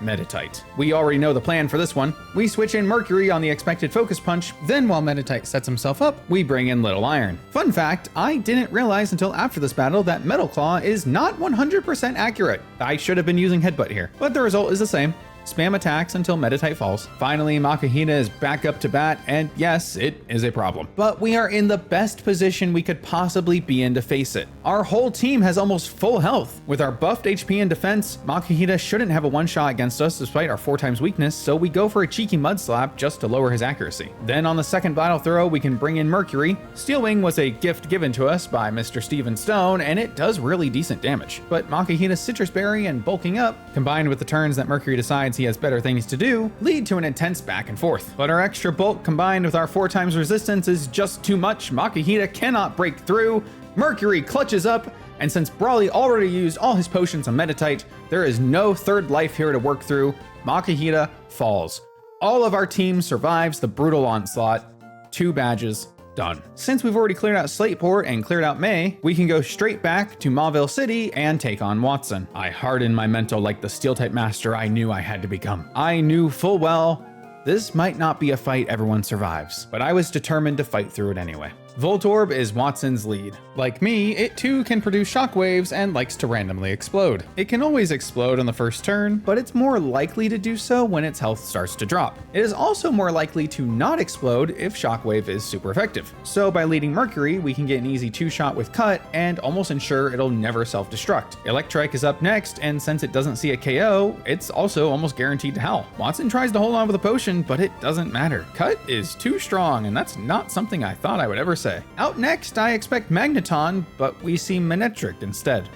Meditite. We already know the plan for this one. We switch in Mercury on the expected Focus Punch, then while Meditite sets himself up, we bring in Little Iron. Fun fact, I didn't realize until after this battle that Metal Claw is not 100% accurate. I should have been using Headbutt here, but the result is the same. Spam attacks until Meditite falls. Finally, Makahina is back up to bat, and yes, it is a problem. But we are in the best position we could possibly be in to face it. Our whole team has almost full health. With our buffed HP and defense, Makahina shouldn't have a 1-shot against us despite our 4x weakness, so we go for a cheeky Mud Slap just to lower his accuracy. Then on the second battle throw, we can bring in Mercury. Steel Wing was a gift given to us by Mr. Steven Stone, and it does really decent damage. But Makahina's Citrus Berry and bulking up, combined with the turns that Mercury decides he has better things to do, lead to an intense back and forth. But our extra bulk combined with our 4x resistance is just too much. Makahina cannot break through. Mercury clutches up, and since Brawly already used all his potions on Meditite, there is no third life here to work through. Makahina falls. All of our team survives the brutal onslaught. 2 badges. Done. Since we've already cleared out Slateport and cleared out May, we can go straight back to Mauville City and take on Watson. I hardened my mental like the Steel-type master I knew I had to become. I knew full well this might not be a fight everyone survives, but I was determined to fight through it anyway. Voltorb is Watson's lead. Like me, it too can produce shockwaves and likes to randomly explode. It can always explode on the first turn, but it's more likely to do so when its health starts to drop. It is also more likely to not explode if Shockwave is super effective. So by leading Mercury, we can get an easy 2-shot with Cut and almost ensure it'll never self-destruct. Electrike is up next, and since it doesn't see a KO, it's also almost guaranteed to howl. Watson tries to hold on with a potion, but it doesn't matter. Cut is too strong, and that's not something I thought I would ever say. Out next, I expect Magneton, but we see Manectric instead.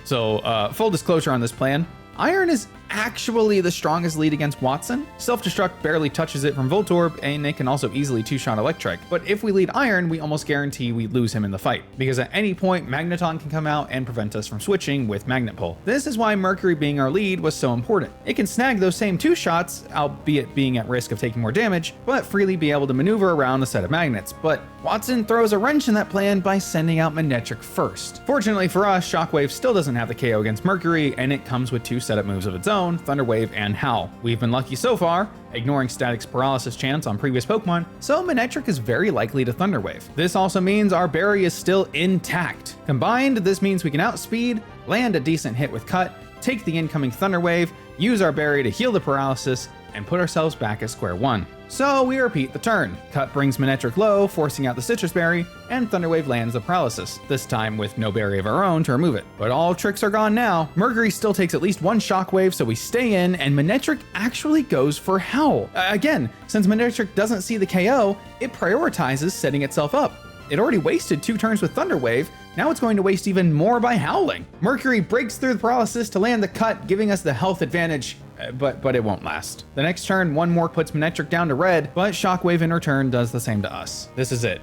So, full disclosure on this plan. Iron is actually the strongest lead against Watson. Self-destruct barely touches it from Voltorb, and it can also easily 2-shot Electric. But if we lead Iron, we almost guarantee we lose him in the fight, because at any point, Magneton can come out and prevent us from switching with Magnet Pull. This is why Mercury being our lead was so important. It can snag those same 2 shots, albeit being at risk of taking more damage, but freely be able to maneuver around the set of magnets. But Watson throws a wrench in that plan by sending out Manectric first. Fortunately for us, Shockwave still doesn't have the KO against Mercury, and it comes with 2 setup moves of its own, Thunder Wave and Howl. We've been lucky so far, ignoring Static's paralysis chance on previous Pokemon, so Manectric is very likely to Thunder Wave. This also means our berry is still intact. Combined, this means we can outspeed, land a decent hit with Cut, take the incoming Thunder Wave, use our berry to heal the paralysis, and put ourselves back at square one. So we repeat the turn. Cut brings Manectric low, forcing out the Citrus Berry, and Thunderwave lands the paralysis, this time with no berry of our own to remove it. But all tricks are gone now. Mercury still takes at least 1 Shockwave, so we stay in, and Manectric actually goes for Howl. Again, since Manectric doesn't see the KO, it prioritizes setting itself up. It already wasted 2 turns with Thunderwave, now it's going to waste even more by howling. Mercury breaks through the paralysis to land the cut, giving us the health advantage, but it won't last. The next turn, 1 more puts Manectric down to red, but Shockwave in return does the same to us. This is it.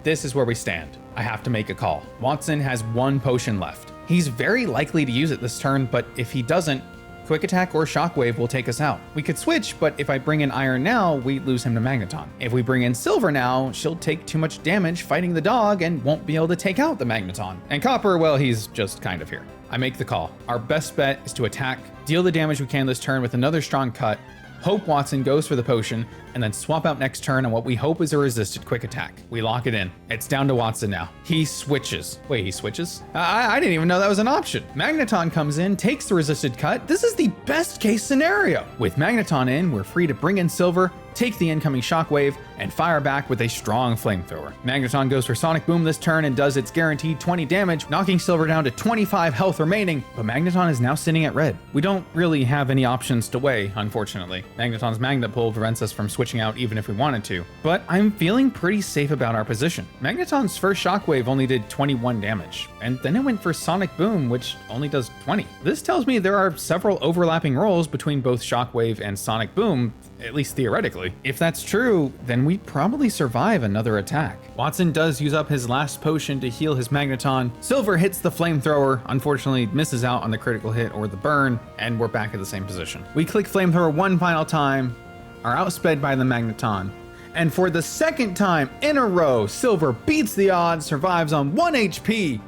This is where we stand. I have to make a call. Watson has 1 potion left. He's very likely to use it this turn, but if he doesn't, Quick Attack or Shockwave will take us out. We could switch, but if I bring in Iron now, we lose him to Magneton. If we bring in Silver now, she'll take too much damage fighting the dog and won't be able to take out the Magneton. And Copper, well, he's just kind of here. I make the call. Our best bet is to attack, deal the damage we can this turn with another strong cut, hope Watson goes for the potion, and then swap out next turn on what we hope is a resisted Quick Attack. We lock it in. It's down to Watson now. He switches. Wait, he switches? I didn't even know that was an option. Magneton comes in, takes the resisted cut. This is the best case scenario. With Magneton in, we're free to bring in Silver, take the incoming shockwave, and fire back with a strong flamethrower. Magneton goes for Sonic Boom this turn and does its guaranteed 20 damage, knocking Silver down to 25 health remaining, but Magneton is now sitting at red. We don't really have any options to weigh, unfortunately. Magneton's Magnet Pull prevents us from switching out even if we wanted to, but I'm feeling pretty safe about our position. Magneton's first shockwave only did 21 damage, and then it went for Sonic Boom, which only does 20. This tells me there are several overlapping roles between both Shockwave and Sonic Boom, at least theoretically. If that's true, then we probably survive another attack. Watson does use up his last potion to heal his Magneton. Silver hits the flamethrower, unfortunately misses out on the critical hit or the burn, and we're back at the same position. We click flamethrower one final time, are outsped by the Magneton, and for the second time in a row, Silver beats the odds, survives on 1 HP,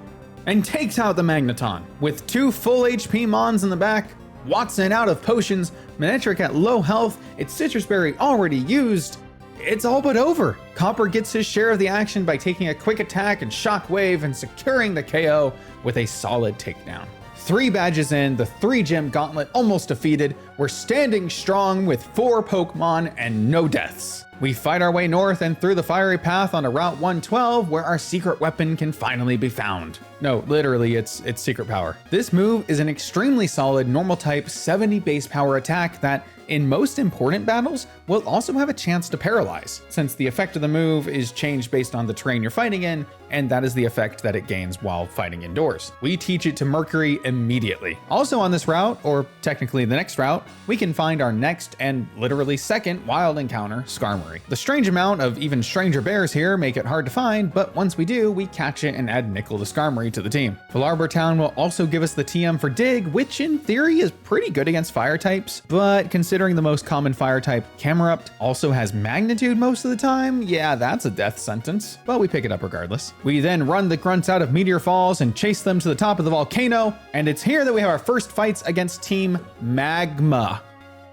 and takes out the Magneton. With 2 full HP Mons in the back, Watson out of potions, Manectric at low health, its Citrus Berry already used, it's all but over. Copper gets his share of the action by taking a quick attack and shockwave and securing the KO with a solid takedown. 3 badges in, the 3-gem gauntlet almost defeated, we're standing strong with 4 Pokemon and no deaths. We fight our way north and through the fiery path onto Route 112 where our secret weapon can finally be found. No, literally it's secret power. This move is an extremely solid normal type 70 base power attack that in most important battles will also have a chance to paralyze, since the effect of the move is changed based on the terrain you're fighting in, and that is the effect that it gains while fighting indoors. We teach it to Mercury immediately. Also on this route, or technically the next route, we can find our next and literally second wild encounter, Skarmory. The strange amount of even stranger bears here make it hard to find, but once we do, we catch it and add Nickel to Skarmory to the team. Philarbor Town will also give us the TM for Dig, which in theory is pretty good against fire types, but considering the most common fire type, Camerupt, also has Magnitude most of the time, yeah, that's a death sentence, but we pick it up regardless. We then run the grunts out of Meteor Falls and chase them to the top of the volcano, and it's here that we have our first fights against Team Magma.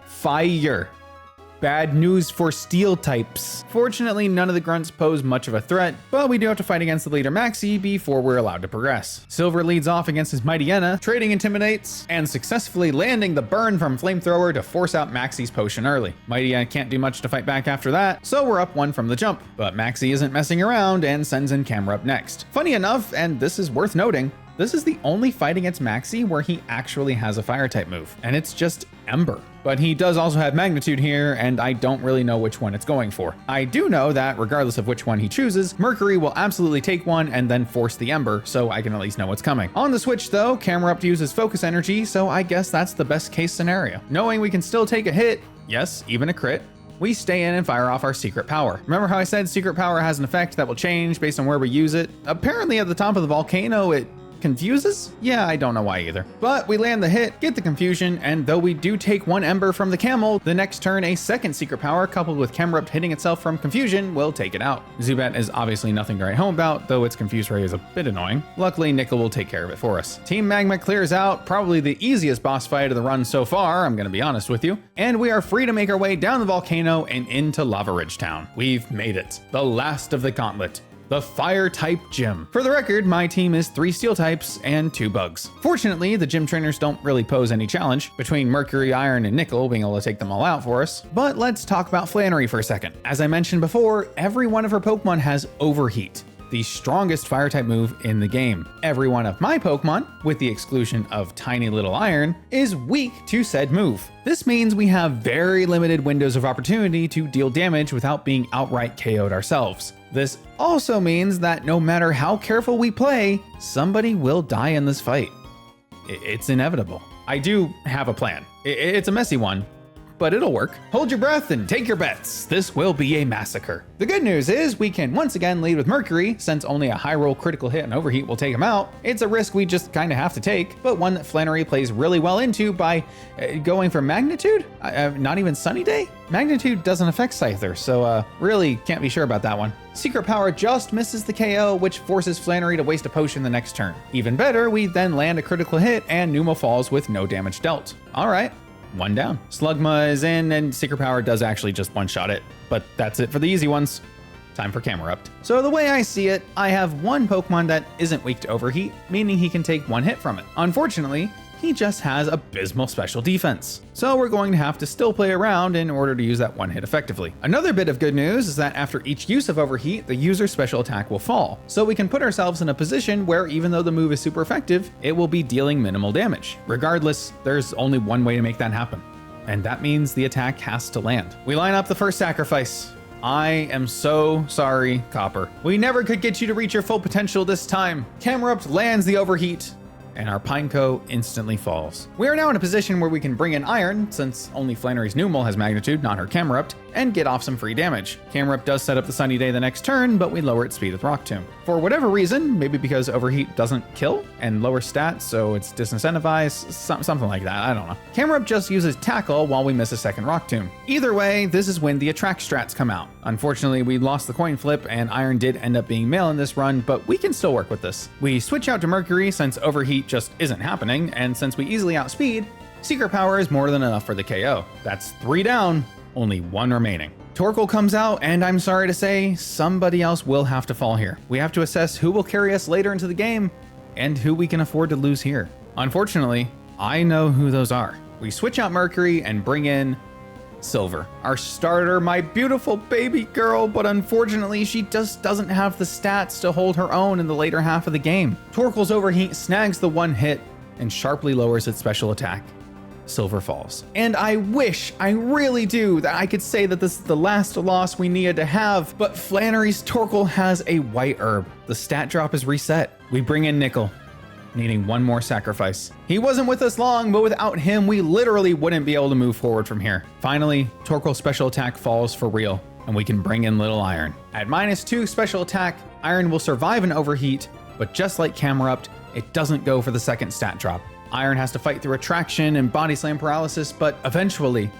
Fire. Bad news for steel types. Fortunately, none of the grunts pose much of a threat, but we do have to fight against the leader Maxie before we're allowed to progress. Silver leads off against his Mightyena, trading intimidates, and successfully landing the burn from Flamethrower to force out Maxie's potion early. Mightyena can't do much to fight back after that, so we're up 1 from the jump. But Maxie isn't messing around and sends in Camerupt next. Funny enough, and this is worth noting, this is the only fight against Maxie where he actually has a fire type move, and it's just Ember. But he does also have Magnitude here, and I don't really know which one it's going for. I do know that regardless of which one he chooses, Mercury will absolutely take one and then force the Ember, so I can at least know what's coming. On the switch though, Camerupt uses Focus Energy, so I guess that's the best case scenario. Knowing we can still take a hit, yes, even a crit, we stay in and fire off our secret power. Remember how I said secret power has an effect that will change based on where we use it? Apparently at the top of the volcano, it confuses? Yeah, I don't know why either. But we land the hit, get the confusion, and though we do take 1 Ember from the camel, the next turn a second secret power coupled with Camerupt hitting itself from confusion will take it out. Zubat is obviously nothing to write home about, though its Confuse Ray is a bit annoying. Luckily, Nickel will take care of it for us. Team Magma clears out, probably the easiest boss fight of the run so far, I'm gonna be honest with you, and we are free to make our way down the volcano and into Lava Ridge Town. We've made it. The last of the gauntlet. The fire type gym. For the record, my team is 3 steel types and 2 bugs. Fortunately, the gym trainers don't really pose any challenge, between Mercury, Iron, and Nickel being able to take them all out for us. But let's talk about Flannery for a second. As I mentioned before, every one of her Pokemon has Overheat, the strongest fire type move in the game. Every one of my Pokemon, with the exclusion of Tiny Little Iron, is weak to said move. This means we have very limited windows of opportunity to deal damage without being outright KO'd ourselves. This also means that no matter how careful we play, somebody will die in this fight. It's inevitable. I do have a plan. It's a messy one, but it'll work. Hold your breath and take your bets. This will be a massacre. The good news is we can once again lead with Mercury, since only a high roll critical hit and overheat will take him out. It's a risk we just kind of have to take, but one that Flannery plays really well into by going for Magnitude? Not even Sunny Day? Magnitude doesn't affect Scyther, so really can't be sure about that one. Secret Power just misses the KO, which forces Flannery to waste a potion the next turn. Even better, we then land a critical hit and Numa falls with no damage dealt. All right. 1 down. Slugma is in, and Secret Power does actually just one-shot it, but that's it for the easy ones. Time for Camerupt. So the way I see it, I have 1 Pokemon that isn't weak to Overheat, meaning he can take 1 hit from it. Unfortunately, he just has abysmal special defense. So we're going to have to still play around in order to use that one hit effectively. Another bit of good news is that after each use of Overheat, the user's special attack will fall. So we can put ourselves in a position where even though the move is super effective, it will be dealing minimal damage. Regardless, there's only one way to make that happen, and that means the attack has to land. We line up the first sacrifice. I am so sorry, Copper. We never could get you to reach your full potential this time. Camerupt lands the Overheat, and our Pineco instantly falls. We are now in a position where we can bring in Iron, since only Flannery's Numal has magnitude, not her Camerupt, and get off some free damage. Camerupt does set up the Sunny Day the next turn, but we lower its speed with Rock Tomb. For whatever reason, maybe because Overheat doesn't kill and lower stats, so it's disincentivized, something like that, I don't know. Camerupt just uses Tackle while we miss a second Rock Tomb. Either way, this is when the attract strats come out. Unfortunately, we lost the coin flip, and Iron did end up being Male in this run, but we can still work with this. We switch out to Mercury since Overheat just isn't happening, and since we easily outspeed, Secret Power is more than enough for the KO. That's 3 down, only 1 remaining. Torkoal comes out, and I'm sorry to say, somebody else will have to fall here. We have to assess who will carry us later into the game, and who we can afford to lose here. Unfortunately, I know who those are. We switch out Mercury and bring in Silver, our starter, my beautiful baby girl, but unfortunately she just doesn't have the stats to hold her own in the later half of the game. Torkoal's Overheat snags the 1 hit and sharply lowers its special attack. Silver falls. And I really do, that I could say that this is the last loss we needed to have, but Flannery's Torkoal has a white herb. The stat drop is reset. We bring in Nickel, needing 1 more sacrifice. He wasn't with us long, but without him, we literally wouldn't be able to move forward from here. Finally, Torkoal's special attack falls for real, and we can bring in Little Iron. At -2 special attack, Iron will survive an Overheat, but just like Camerupt, it doesn't go for the second stat drop. Iron has to fight through Attraction and Body Slam Paralysis, but eventually,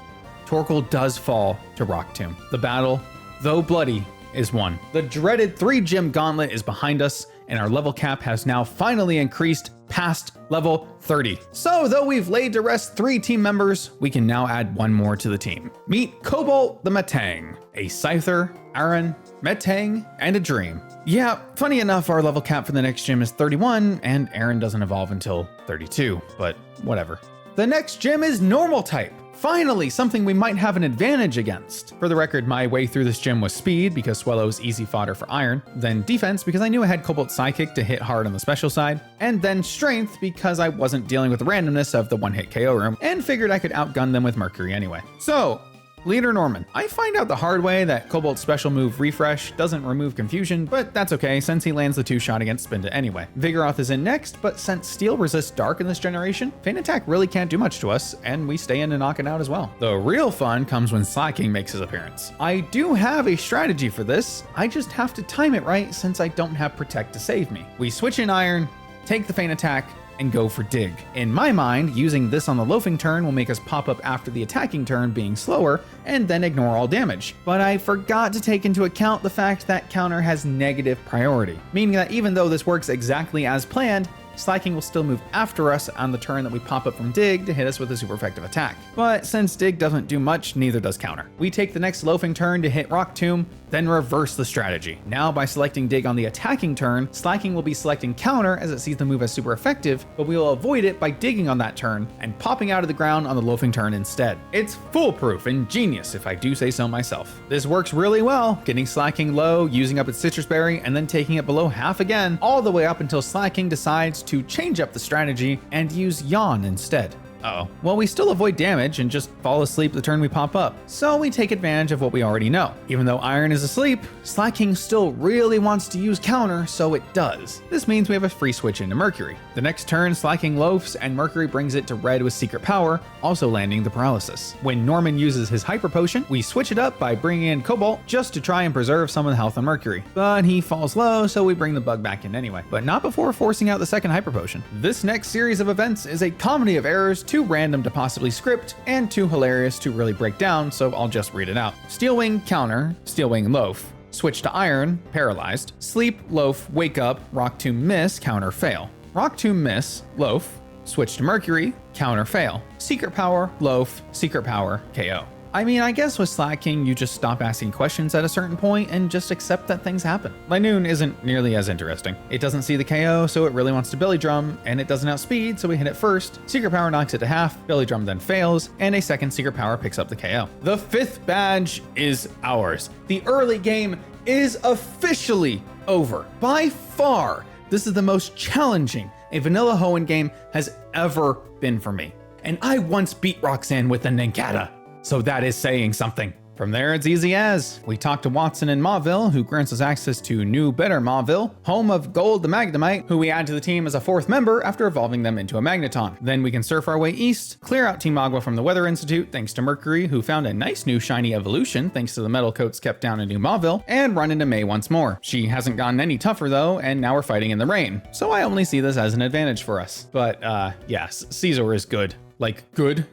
Torkoal does fall to Rock Tomb. The battle, though bloody, is won. The dreaded 3-gem gauntlet is behind us, and our level cap has now finally increased past level 30. So though we've laid to rest 3 team members, we can now add 1 more to the team. Meet Cobalt the Metang, a Scyther, Aaron, Metang, and a Dream. Yeah, funny enough, our level cap for the next gym is 31, and Aaron doesn't evolve until 32, but whatever. The next gym is Normal Type. Finally, something we might have an advantage against. For the record, my way through this gym was speed because Swellow is easy fodder for Iron, then defense because I knew I had Cobalt's Psychic to hit hard on the special side, and then strength because I wasn't dealing with the randomness of the 1-hit KO room and figured I could outgun them with Mercury anyway. So, Leader Norman. I find out the hard way that Cobalt's special move Refresh doesn't remove confusion, but that's okay since he lands the 2-shot against Spinda anyway. Vigoroth is in next, but since Steel resists Dark in this generation, Feint Attack really can't do much to us, and we stay in to knock it out as well. The real fun comes when Slacking makes his appearance. I do have a strategy for this, I just have to time it right since I don't have Protect to save me. We switch in Iron, take the Feint Attack, and go for Dig. In my mind, using this on the loafing turn will make us pop up after the attacking turn being slower, and then ignore all damage. But I forgot to take into account the fact that counter has negative priority, meaning that even though this works exactly as planned, Slacking will still move after us on the turn that we pop up from Dig to hit us with a super effective attack. But since Dig doesn't do much, neither does Counter. We take the next loafing turn to hit Rock Tomb, then reverse the strategy. Now by selecting Dig on the attacking turn, Slacking will be selecting Counter as it sees the move as super effective, but we will avoid it by digging on that turn and popping out of the ground on the loafing turn instead. It's foolproof and genius if I do say so myself. This works really well, getting Slacking low, using up its Citrus Berry, and then taking it below half again, all the way up until Slacking decides to change up the strategy and use Yawn instead. Uh-oh. Well, we still avoid damage and just fall asleep the turn we pop up. So we take advantage of what we already know. Even though Iron is asleep, Slacking still really wants to use Counter, so it does. This means we have a free switch into Mercury. The next turn, Slacking loafs and Mercury brings it to red with Secret Power, also landing the paralysis. When Norman uses his Hyper Potion, we switch it up by bringing in Cobalt just to try and preserve some of the health on Mercury. But he falls low, so we bring the bug back in anyway. But not before forcing out the second Hyper Potion. This next series of events is a comedy of errors, too random to possibly script, and too hilarious to really break down, so I'll just read it out. Steel Wing Counter, Steel Wing Loaf. Switch to Iron, Paralyzed. Sleep, Loaf, Wake Up, Rock Tomb Miss, Counter Fail. Rock Tomb Miss, Loaf. Switch to Mercury, Counter Fail. Secret Power, Loaf, Secret Power, KO. I mean, I guess with Slacking, you just stop asking questions at a certain point and just accept that things happen. Linoon isn't nearly as interesting. It doesn't see the KO, so it really wants to Billy Drum, and it doesn't outspeed, so we hit it first. Secret Power knocks it to half, Billy Drum then fails, and a second Secret Power picks up the KO. The 5th badge is ours. The early game is officially over. By far, this is the most challenging a vanilla Hoenn game has ever been for me. And I once beat Roxanne with a Nengata, so that is saying something. From there, it's easy as. We talk to Watson in Mauville, who grants us access to New Better Mauville, home of Gold the Magnemite, who we add to the team as a 4th member after evolving them into a Magneton. Then we can surf our way east, clear out Team Agua from the Weather Institute thanks to Mercury, who found a nice new shiny evolution thanks to the metal coats kept down in New Mauville, and run into May once more. She hasn't gotten any tougher though, and now we're fighting in the rain. So I only see this as an advantage for us. But yes, Caesar is good. Like, good.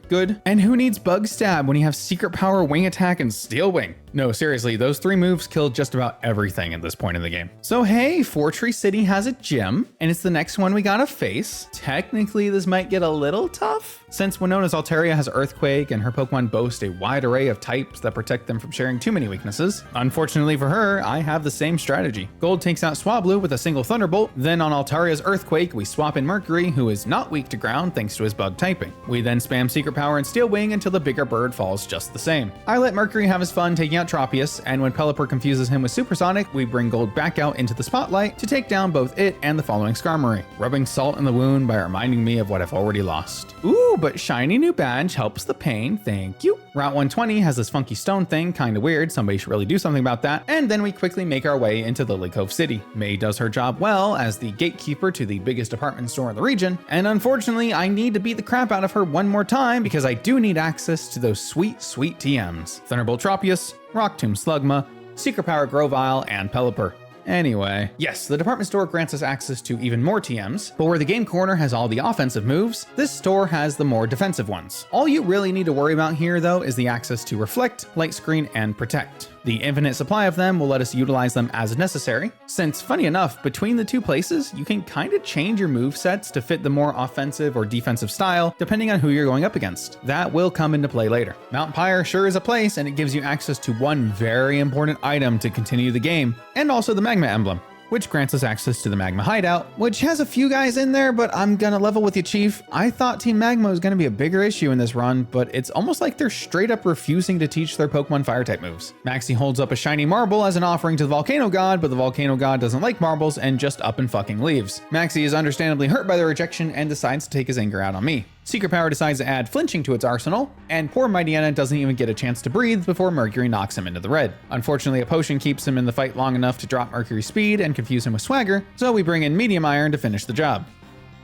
And who needs Bug Stab when you have Secret Power, Wing Attack, and Steel Wing? No, seriously, those 3 moves kill just about everything at this point in the game. So hey, Fortree City has a gym, and it's the next one we gotta face. Technically, this might get a little tough, since Winona's Altaria has Earthquake, and her Pokemon boast a wide array of types that protect them from sharing too many weaknesses. Unfortunately for her, I have the same strategy. Gold takes out Swablu with a single Thunderbolt, then on Altaria's Earthquake, we swap in Mercury, who is not weak to ground thanks to his bug typing. We then spam Secret Power and Steel Wing until the bigger bird falls just the same. I let Mercury have his fun taking out Tropius, and when Pelipper confuses him with Supersonic, we bring Gold back out into the spotlight to take down both it and the following Skarmory, rubbing salt in the wound by reminding me of what I've already lost. Ooh, but shiny new badge helps the pain, thank you. Route 120 has this funky stone thing, kinda weird, somebody should really do something about that, and then we quickly make our way into Lily Cove City. May does her job well as the gatekeeper to the biggest department store in the region, and unfortunately I need to beat the crap out of her one more time because I do need access to those sweet TMs. Thunderbolt Tropius, Rock Tomb Slugma, Secret Power Grovyle, and Pelipper. Anyway, yes, the department store grants us access to even more TMs, but where the game corner has all the offensive moves, this store has the more defensive ones. All you really need to worry about here though is the access to Reflect, Light Screen, and Protect. The infinite supply of them will let us utilize them as necessary, since funny enough, between the 2 places, you can kinda change your movesets to fit the more offensive or defensive style, depending on who you're going up against. That will come into play later. Mount Pyre sure is a place, and it gives you access to one very important item to continue the game, and also the Magma Emblem, which grants us access to the Magma Hideout, which has a few guys in there, but I'm gonna level with you, Chief. I thought Team Magma was gonna be a bigger issue in this run, but it's almost like they're straight up refusing to teach their Pokemon Fire-type moves. Maxie holds up a shiny marble as an offering to the Volcano God, but the Volcano God doesn't like marbles and just up and fucking leaves. Maxie is understandably hurt by the rejection and decides to take his anger out on me. Secret Power decides to add flinching to its arsenal, and poor Mightyena doesn't even get a chance to breathe before Mercury knocks him into the red. Unfortunately, a potion keeps him in the fight long enough to drop Mercury's speed and confuse him with Swagger, so we bring in Medium Iron to finish the job.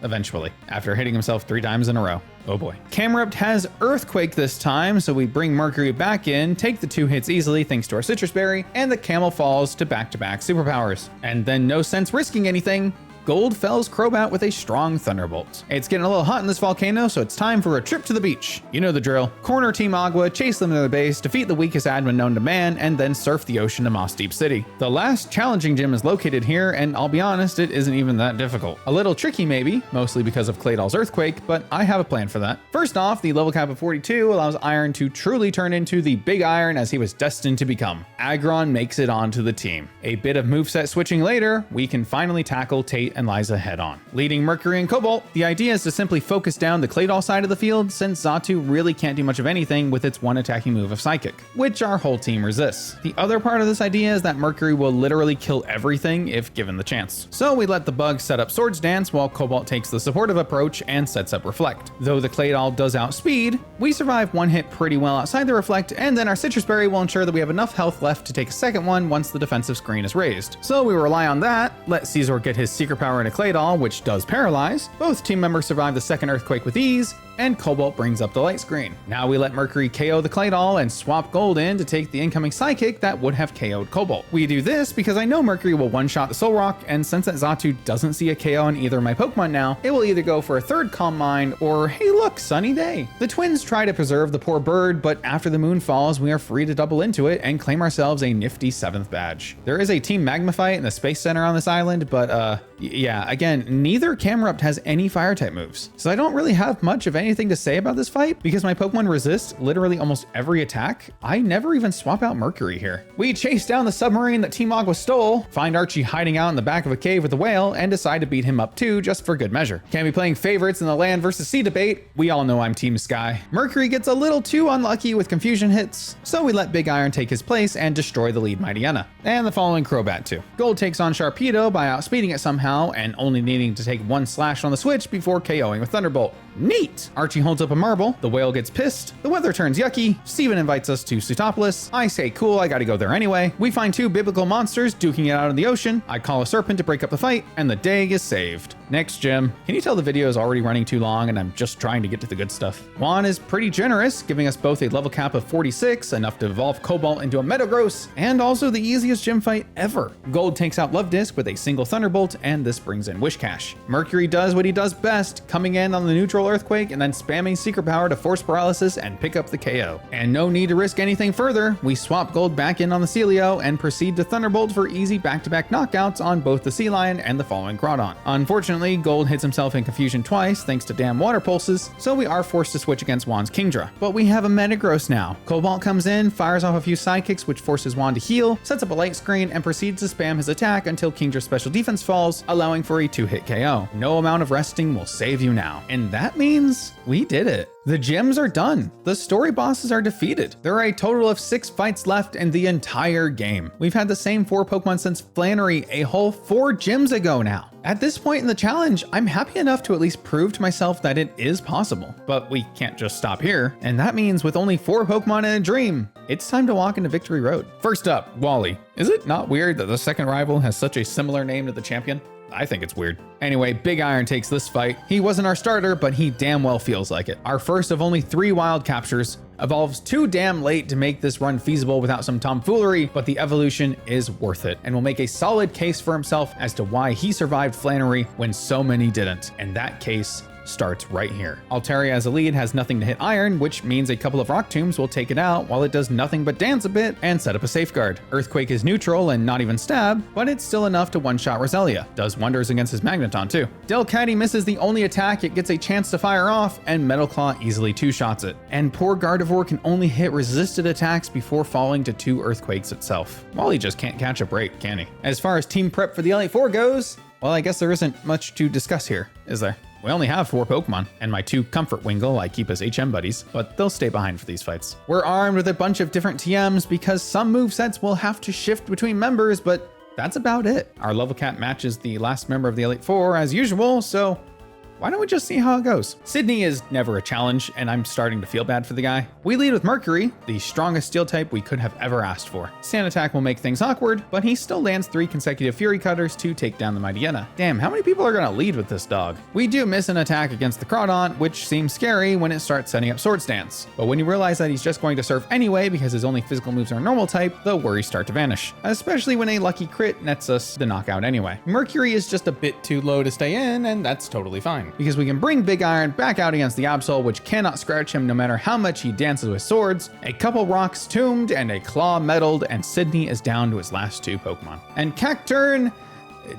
Eventually, after hitting himself 3 times in a row. Oh boy. Camerupt has Earthquake this time, so we bring Mercury back in, take the 2 hits easily thanks to our Citrus Berry, and the Camel falls to back-to-back superpowers. And then no sense risking anything, Gold fells Crobat with a strong Thunderbolt. It's getting a little hot in this volcano, so it's time for a trip to the beach. You know the drill. Corner Team Agua, chase them to their base, defeat the weakest admin known to man, and then surf the ocean to Moss Deep City. The last challenging gym is located here, and I'll be honest, it isn't even that difficult. A little tricky maybe, mostly because of Claydol's Earthquake, but I have a plan for that. First off, the level cap of 42 allows Iron to truly turn into the big Iron as he was destined to become. Aggron makes it onto the team. A bit of moveset switching later, we can finally tackle Tate and Liza head on. Leading Mercury and Cobalt, the idea is to simply focus down the Claydol side of the field since Xatu really can't do much of anything with its one attacking move of Psychic, which our whole team resists. The other part of this idea is that Mercury will literally kill everything if given the chance. So we let the bug set up Swords Dance while Cobalt takes the supportive approach and sets up Reflect. Though the Claydol does outspeed, we survive one hit pretty well outside the Reflect, and then our Citrus Berry will ensure that we have enough health left to take a second one once the defensive screen is raised. So we rely on that, let Caesar get his Secret Power into Claydol, which does paralyze. Both team members survive the second Earthquake with ease, and Cobalt brings up the light screen. Now we let Mercury KO the Claydol and swap Gold in to take the incoming Psychic that would have KO'd Cobalt. We do this because I know Mercury will one-shot the Soul Rock, and since that Xatu doesn't see a KO on either of my Pokemon now, it will either go for a third Calm Mind or, hey look, sunny day. The twins try to preserve the poor bird, but after the moon falls, we are free to double into it and claim ourselves a nifty 7th badge. There is a Team Magma fight in the Space Center on this island, but yeah, again, neither Camerupt has any Fire-type moves, so I don't really have much of anything anything to say about this fight, because my Pokemon resist literally almost every attack, I never even swap out Mercury here. We chase down the submarine that Team Aqua stole, find Archie hiding out in the back of a cave with a whale, and decide to beat him up too, just for good measure. Can't be playing favorites in the land versus sea debate. We all know I'm Team Sky. Mercury gets a little too unlucky with confusion hits, so we let Big Iron take his place and destroy the lead Mightyena, and the following Crobat too. Gold takes on Sharpedo by outspeeding it somehow and only needing to take one slash on the switch before KOing with Thunderbolt. Neat! Archie holds up a marble, the whale gets pissed, the weather turns yucky, Steven invites us to Sutopolis, I say cool, I gotta go there anyway, we find two biblical monsters duking it out in the ocean, I call a serpent to break up the fight, and the day is saved. Next gym. Can you tell the video is already running too long and I'm just trying to get to the good stuff? Juan is pretty generous, giving us both a level cap of 46, enough to evolve Cobalt into a Metagross, and also the easiest gym fight ever. Gold takes out Love Disc with a single Thunderbolt, and this brings in Wishcash. Mercury does what he does best, coming in on the neutral Earthquake and then spamming Secret Power to force Paralysis and pick up the KO. And no need to risk anything further, we swap Gold back in on the Celio and proceed to Thunderbolt for easy back-to-back knockouts on both the Sea Lion and the following Groudon. Unfortunately, Gold hits himself in confusion twice thanks to damn water pulses, so we are forced to switch against Juan's Kingdra. But we have a Metagross now. Cobalt comes in, fires off a few sidekicks which forces Juan to heal, sets up a light screen, and proceeds to spam his attack until Kingdra's special defense falls, allowing for a 2-hit KO. No amount of resting will save you now. And that means we did it. The gyms are done. The story bosses are defeated. There are a total of 6 fights left in the entire game. We've had the same 4 Pokemon since Flannery a whole 4 gyms ago now. At this point in the challenge, I'm happy enough to at least prove to myself that it is possible. But we can't just stop here, and that means with only 4 Pokemon in a dream, it's time to walk into Victory Road. First up, Wally. Is it not weird that the second rival has such a similar name to the champion? I think it's weird. Anyway, Big Iron takes this fight. He wasn't our starter, but he damn well feels like it. Our first of only 3 wild captures, evolves too damn late to make this run feasible without some tomfoolery, but the evolution is worth it and will make a solid case for himself as to why he survived Flannery when so many didn't. And that case starts right here. Altaria as a lead has nothing to hit Iron, which means a couple of Rock Tombs will take it out while it does nothing but dance a bit and set up a safeguard. Earthquake is neutral and not even stab, but it's still enough to one-shot Roselia. Does wonders against his Magneton too. Delcatty misses the only attack it gets a chance to fire off, and Metal Claw easily two-shots it. And poor Gardevoir can only hit resisted attacks before falling to 2 Earthquakes itself. Wally just can't catch a break, can he? As far as team prep for the Elite Four goes, well, I guess there isn't much to discuss here, is there? We only have 4 Pokemon, and my 2 Comfort Wingle I keep as HM buddies, but they'll stay behind for these fights. We're armed with a bunch of different TMs because some movesets will have to shift between members, but that's about it. Our level cap matches the last member of the Elite Four as usual, so why don't we just see how it goes? Sydney is never a challenge, and I'm starting to feel bad for the guy. We lead with Mercury, the strongest steel type we could have ever asked for. Sand Attack will make things awkward, but he still lands 3 consecutive Fury Cutters to take down the Mightyena. Damn, how many people are gonna lead with this dog? We do miss an attack against the Groudon, which seems scary when it starts setting up Swords Dance. But when you realize that he's just going to surf anyway because his only physical moves are normal type, the worries start to vanish. Especially when a lucky crit nets us the knockout anyway. Mercury is just a bit too low to stay in, and that's totally fine, because we can bring Big Iron back out against the Absol, which cannot scratch him no matter how much he dances with swords, a couple rocks tombed, and a claw meddled, and Sydney is down to his last 2 Pokemon. And Cacturn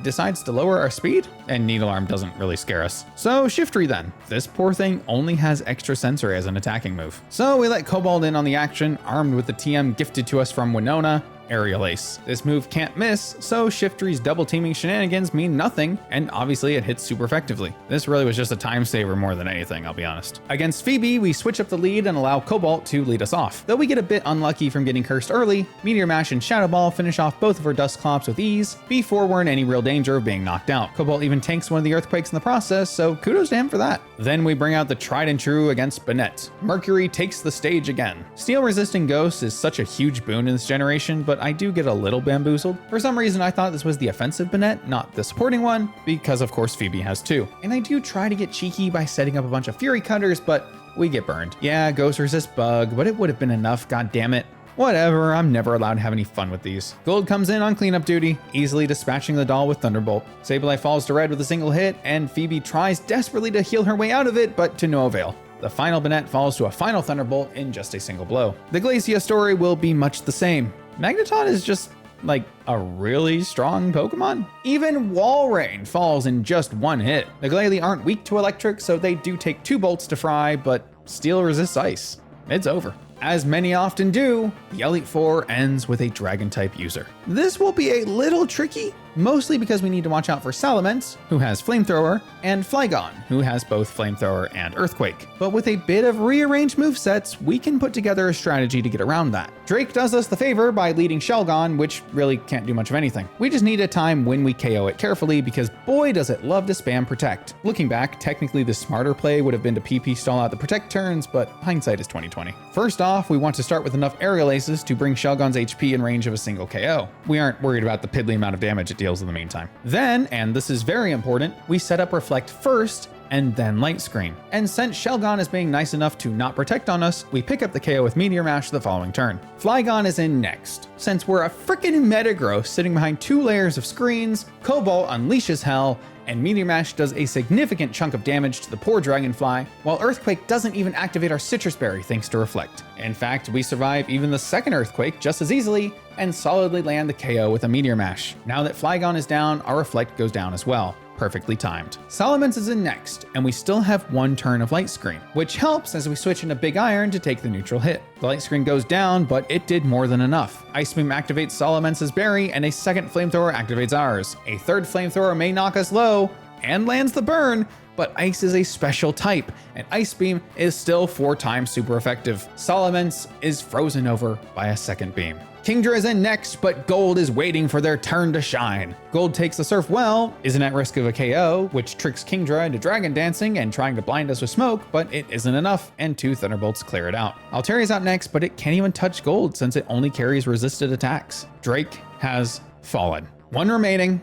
decides to lower our speed, and Needle Arm doesn't really scare us. So Shiftry then. This poor thing only has extra sensory as an attacking move. So we let Cobalt in on the action, armed with the TM gifted to us from Winona, Aerial Ace. This move can't miss, so Shiftry's double teaming shenanigans mean nothing, and obviously it hits super effectively. This really was just a time saver more than anything, I'll be honest. Against Phoebe, we switch up the lead and allow Cobalt to lead us off. Though we get a bit unlucky from getting cursed early, Meteor Mash and Shadow Ball finish off both of our Dusclops with ease, before we're in any real danger of being knocked out. Cobalt even tanks one of the Earthquakes in the process, so kudos to him for that. Then we bring out the tried and true against Banette. Mercury takes the stage again. Steel resisting Ghost is such a huge boon in this generation, but I do get a little bamboozled. For some reason, I thought this was the offensive Banette, not the supporting one, because of course Phoebe has 2. And I do try to get cheeky by setting up a bunch of Fury Cutters, but we get burned. Yeah, Ghost resist Bug, but it would have been enough, god damn it. Whatever, I'm never allowed to have any fun with these. Gold comes in on cleanup duty, easily dispatching the doll with Thunderbolt. Sableye falls to red with a single hit, and Phoebe tries desperately to heal her way out of it, but to no avail. The final Banette falls to a final Thunderbolt in just a single blow. The Glacia story will be much the same. Magneton is just like a really strong Pokemon? Even Walrein falls in just one hit. The Glalie aren't weak to electric, so they do take 2 bolts to fry, but steel resists ice. It's over. As many often do, the Elite Four ends with a Dragon-type user. This will be a little tricky, mostly because we need to watch out for Salamence, who has Flamethrower, and Flygon, who has both Flamethrower and Earthquake. But with a bit of rearranged movesets, we can put together a strategy to get around that. Drake does us the favor by leading Shelgon, which really can't do much of anything. We just need a time when we KO it carefully, because boy does it love to spam Protect. Looking back, technically the smarter play would have been to PP stall out the Protect turns, but hindsight is 2020. First off, we want to start with enough Aerial Aces to bring Shelgon's HP in range of a single KO. We aren't worried about the piddly amount of damage it deals in the meantime. Then, and this is very important, we set up Reflect first, and then Light Screen. And since Shelgon is being nice enough to not protect on us, we pick up the KO with Meteor Mash the following turn. Flygon is in next. Since we're a frickin' Metagross sitting behind 2 layers of screens, Cobalt unleashes Hell, and Meteor Mash does a significant chunk of damage to the poor Dragonfly, while Earthquake doesn't even activate our Citrus Berry thanks to Reflect. In fact, we survive even the second Earthquake just as easily, and solidly land the KO with a Meteor Mash. Now that Flygon is down, our Reflect goes down as well. Perfectly timed. Salamence is in next, and we still have 1 turn of Light Screen, which helps as we switch into Big Iron to take the neutral hit. The Light Screen goes down, but it did more than enough. Ice Beam activates Salamence's berry, and a second Flamethrower activates ours. A third Flamethrower may knock us low, and lands the burn, but Ice is a special type, and Ice Beam is still 4 times super effective. Salamence is frozen over by a second beam. Kingdra is in next, but Gold is waiting for their turn to shine. Gold takes the Surf well, isn't at risk of a KO, which tricks Kingdra into Dragon Dancing and trying to blind us with smoke, but it isn't enough, and 2 Thunderbolts clear it out. Alteria's out next, but it can't even touch Gold since it only carries resisted attacks. Drake has fallen. 1 remaining,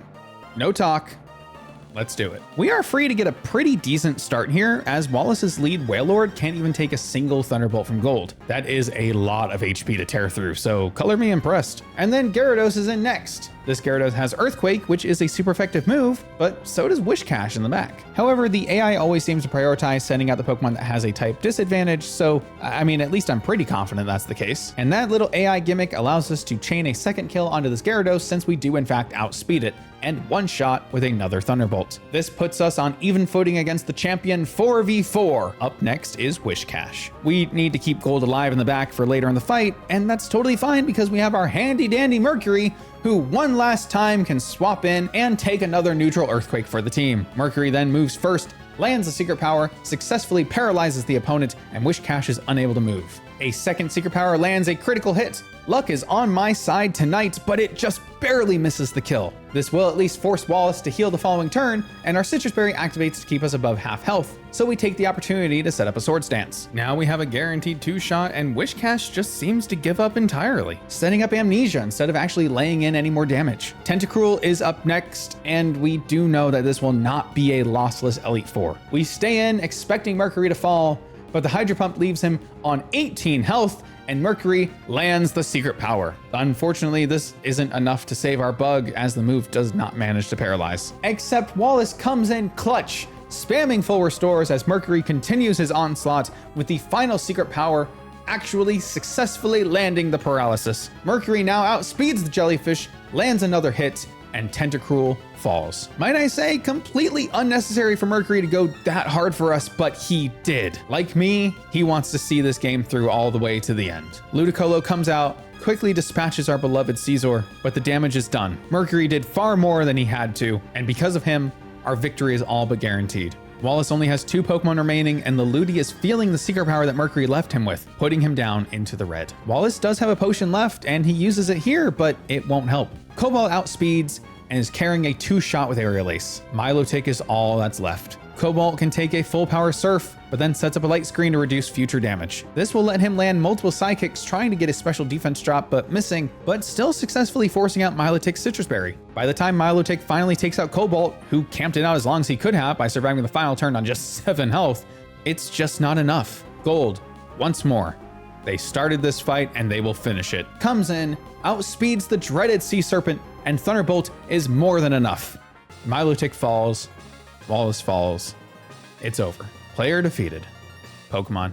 no talk. Let's do it. We are free to get a pretty decent start here, as Wallace's lead Wailord can't even take a single Thunderbolt from Gold. That is a lot of HP to tear through, so color me impressed. And then Gyarados is in next. This Gyarados has Earthquake, which is a super effective move, but so does Wishcash in the back. However, the AI always seems to prioritize sending out the Pokemon that has a type disadvantage, so I mean, at least I'm pretty confident that's the case. And that little AI gimmick allows us to chain a second kill onto this Gyarados since we do in fact outspeed it, and one-shot with another Thunderbolt. This puts us on even footing against the champion 4v4. Up next is Wishcash. We need to keep Gold alive in the back for later in the fight, and that's totally fine because we have our handy-dandy Mercury, who one last time can swap in and take another neutral Earthquake for the team. Mercury then moves first, lands a Secret Power, successfully paralyzes the opponent, and Wishcash is unable to move. A second Secret Power lands a critical hit. Luck is on my side tonight, but it just barely misses the kill. This will at least force Wallace to heal the following turn, and our Citrus Berry activates to keep us above half health, so we take the opportunity to set up a Swords Dance. Now we have a guaranteed 2-shot, and Wishcash just seems to give up entirely, setting up Amnesia instead of actually laying in any more damage. Tentacruel is up next, and we do know that this will not be a lossless Elite Four. We stay in, expecting Mercury to fall, but the Hydro Pump leaves him on 18 health, and Mercury lands the Secret Power. Unfortunately, this isn't enough to save our bug, as the move does not manage to paralyze. Except Wallace comes in clutch, spamming full restores as Mercury continues his onslaught with the final Secret Power actually successfully landing the paralysis. Mercury now outspeeds the jellyfish, lands another hit, and Tentacruel falls. Might I say, completely unnecessary for Mercury to go that hard for us, but he did. Like me, he wants to see this game through all the way to the end. Ludicolo comes out, quickly dispatches our beloved Caesar, but the damage is done. Mercury did far more than he had to, and because of him, our victory is all but guaranteed. Wallace only has 2 Pokemon remaining, and the Ludi is feeling the Secret Power that Mercury left him with, putting him down into the red. Wallace does have a potion left, and he uses it here, but it won't help. Cobalt outspeeds and is carrying a 2-shot with Aerial Ace. Milotic is all that's left. Cobalt can take a full power Surf, but then sets up a Light Screen to reduce future damage. This will let him land multiple Psychics trying to get a special defense drop, but missing, but still successfully forcing out Milotic's Citrus Berry. By the time Milotic finally takes out Cobalt, who camped it out as long as he could have by surviving the final turn on just 7 health, it's just not enough. Gold, once more. They started this fight and they will finish it. Comes in, outspeeds the dreaded Sea Serpent, and Thunderbolt is more than enough. Milotic falls, Wallace falls. It's over. Player defeated. Pokemon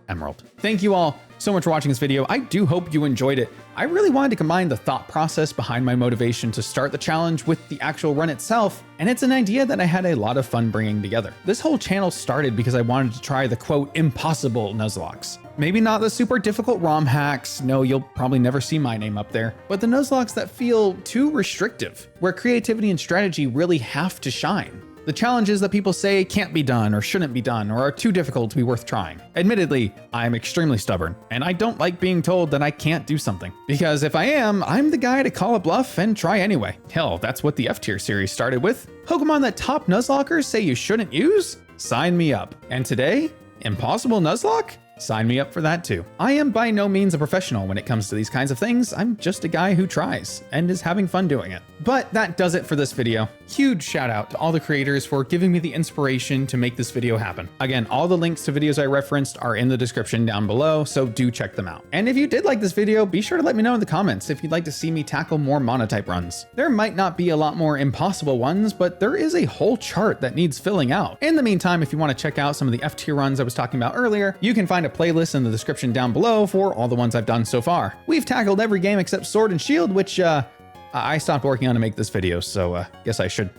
Emerald. Thank you all so much for watching this video. I do hope you enjoyed it. I really wanted to combine the thought process behind my motivation to start the challenge with the actual run itself, and it's an idea that I had a lot of fun bringing together. This whole channel started because I wanted to try the quote impossible Nuzlocks. Maybe not the super difficult ROM hacks, no, you'll probably never see my name up there, but the Nuzlocks that feel too restrictive, where creativity and strategy really have to shine. The challenges that people say can't be done or shouldn't be done or are too difficult to be worth trying. Admittedly, I'm extremely stubborn, and I don't like being told that I can't do something. Because if I am, I'm the guy to call a bluff and try anyway. Hell, that's what the F tier series started with. Pokemon that top Nuzlockers say you shouldn't use? Sign me up. And today, Impossible Nuzlocke? Sign me up for that too. I am by no means a professional when it comes to these kinds of things. I'm just a guy who tries and is having fun doing it. But that does it for this video. Huge shout out to all the creators for giving me the inspiration to make this video happen. Again, all the links to videos I referenced are in the description down below, so do check them out. And if you did like this video, be sure to let me know in the comments if you'd like to see me tackle more monotype runs. There might not be a lot more impossible ones, but there is a whole chart that needs filling out. In the meantime, if you want to check out some of the F tier runs I was talking about earlier, you can find a playlist in the description down below for all the ones I've done so far. We've tackled every game except Sword and Shield, which I stopped working on to make this video, so guess I should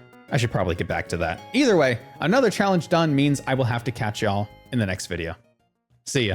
probably get back to that. Either way, another challenge done means I will have to catch y'all in the next video. See ya.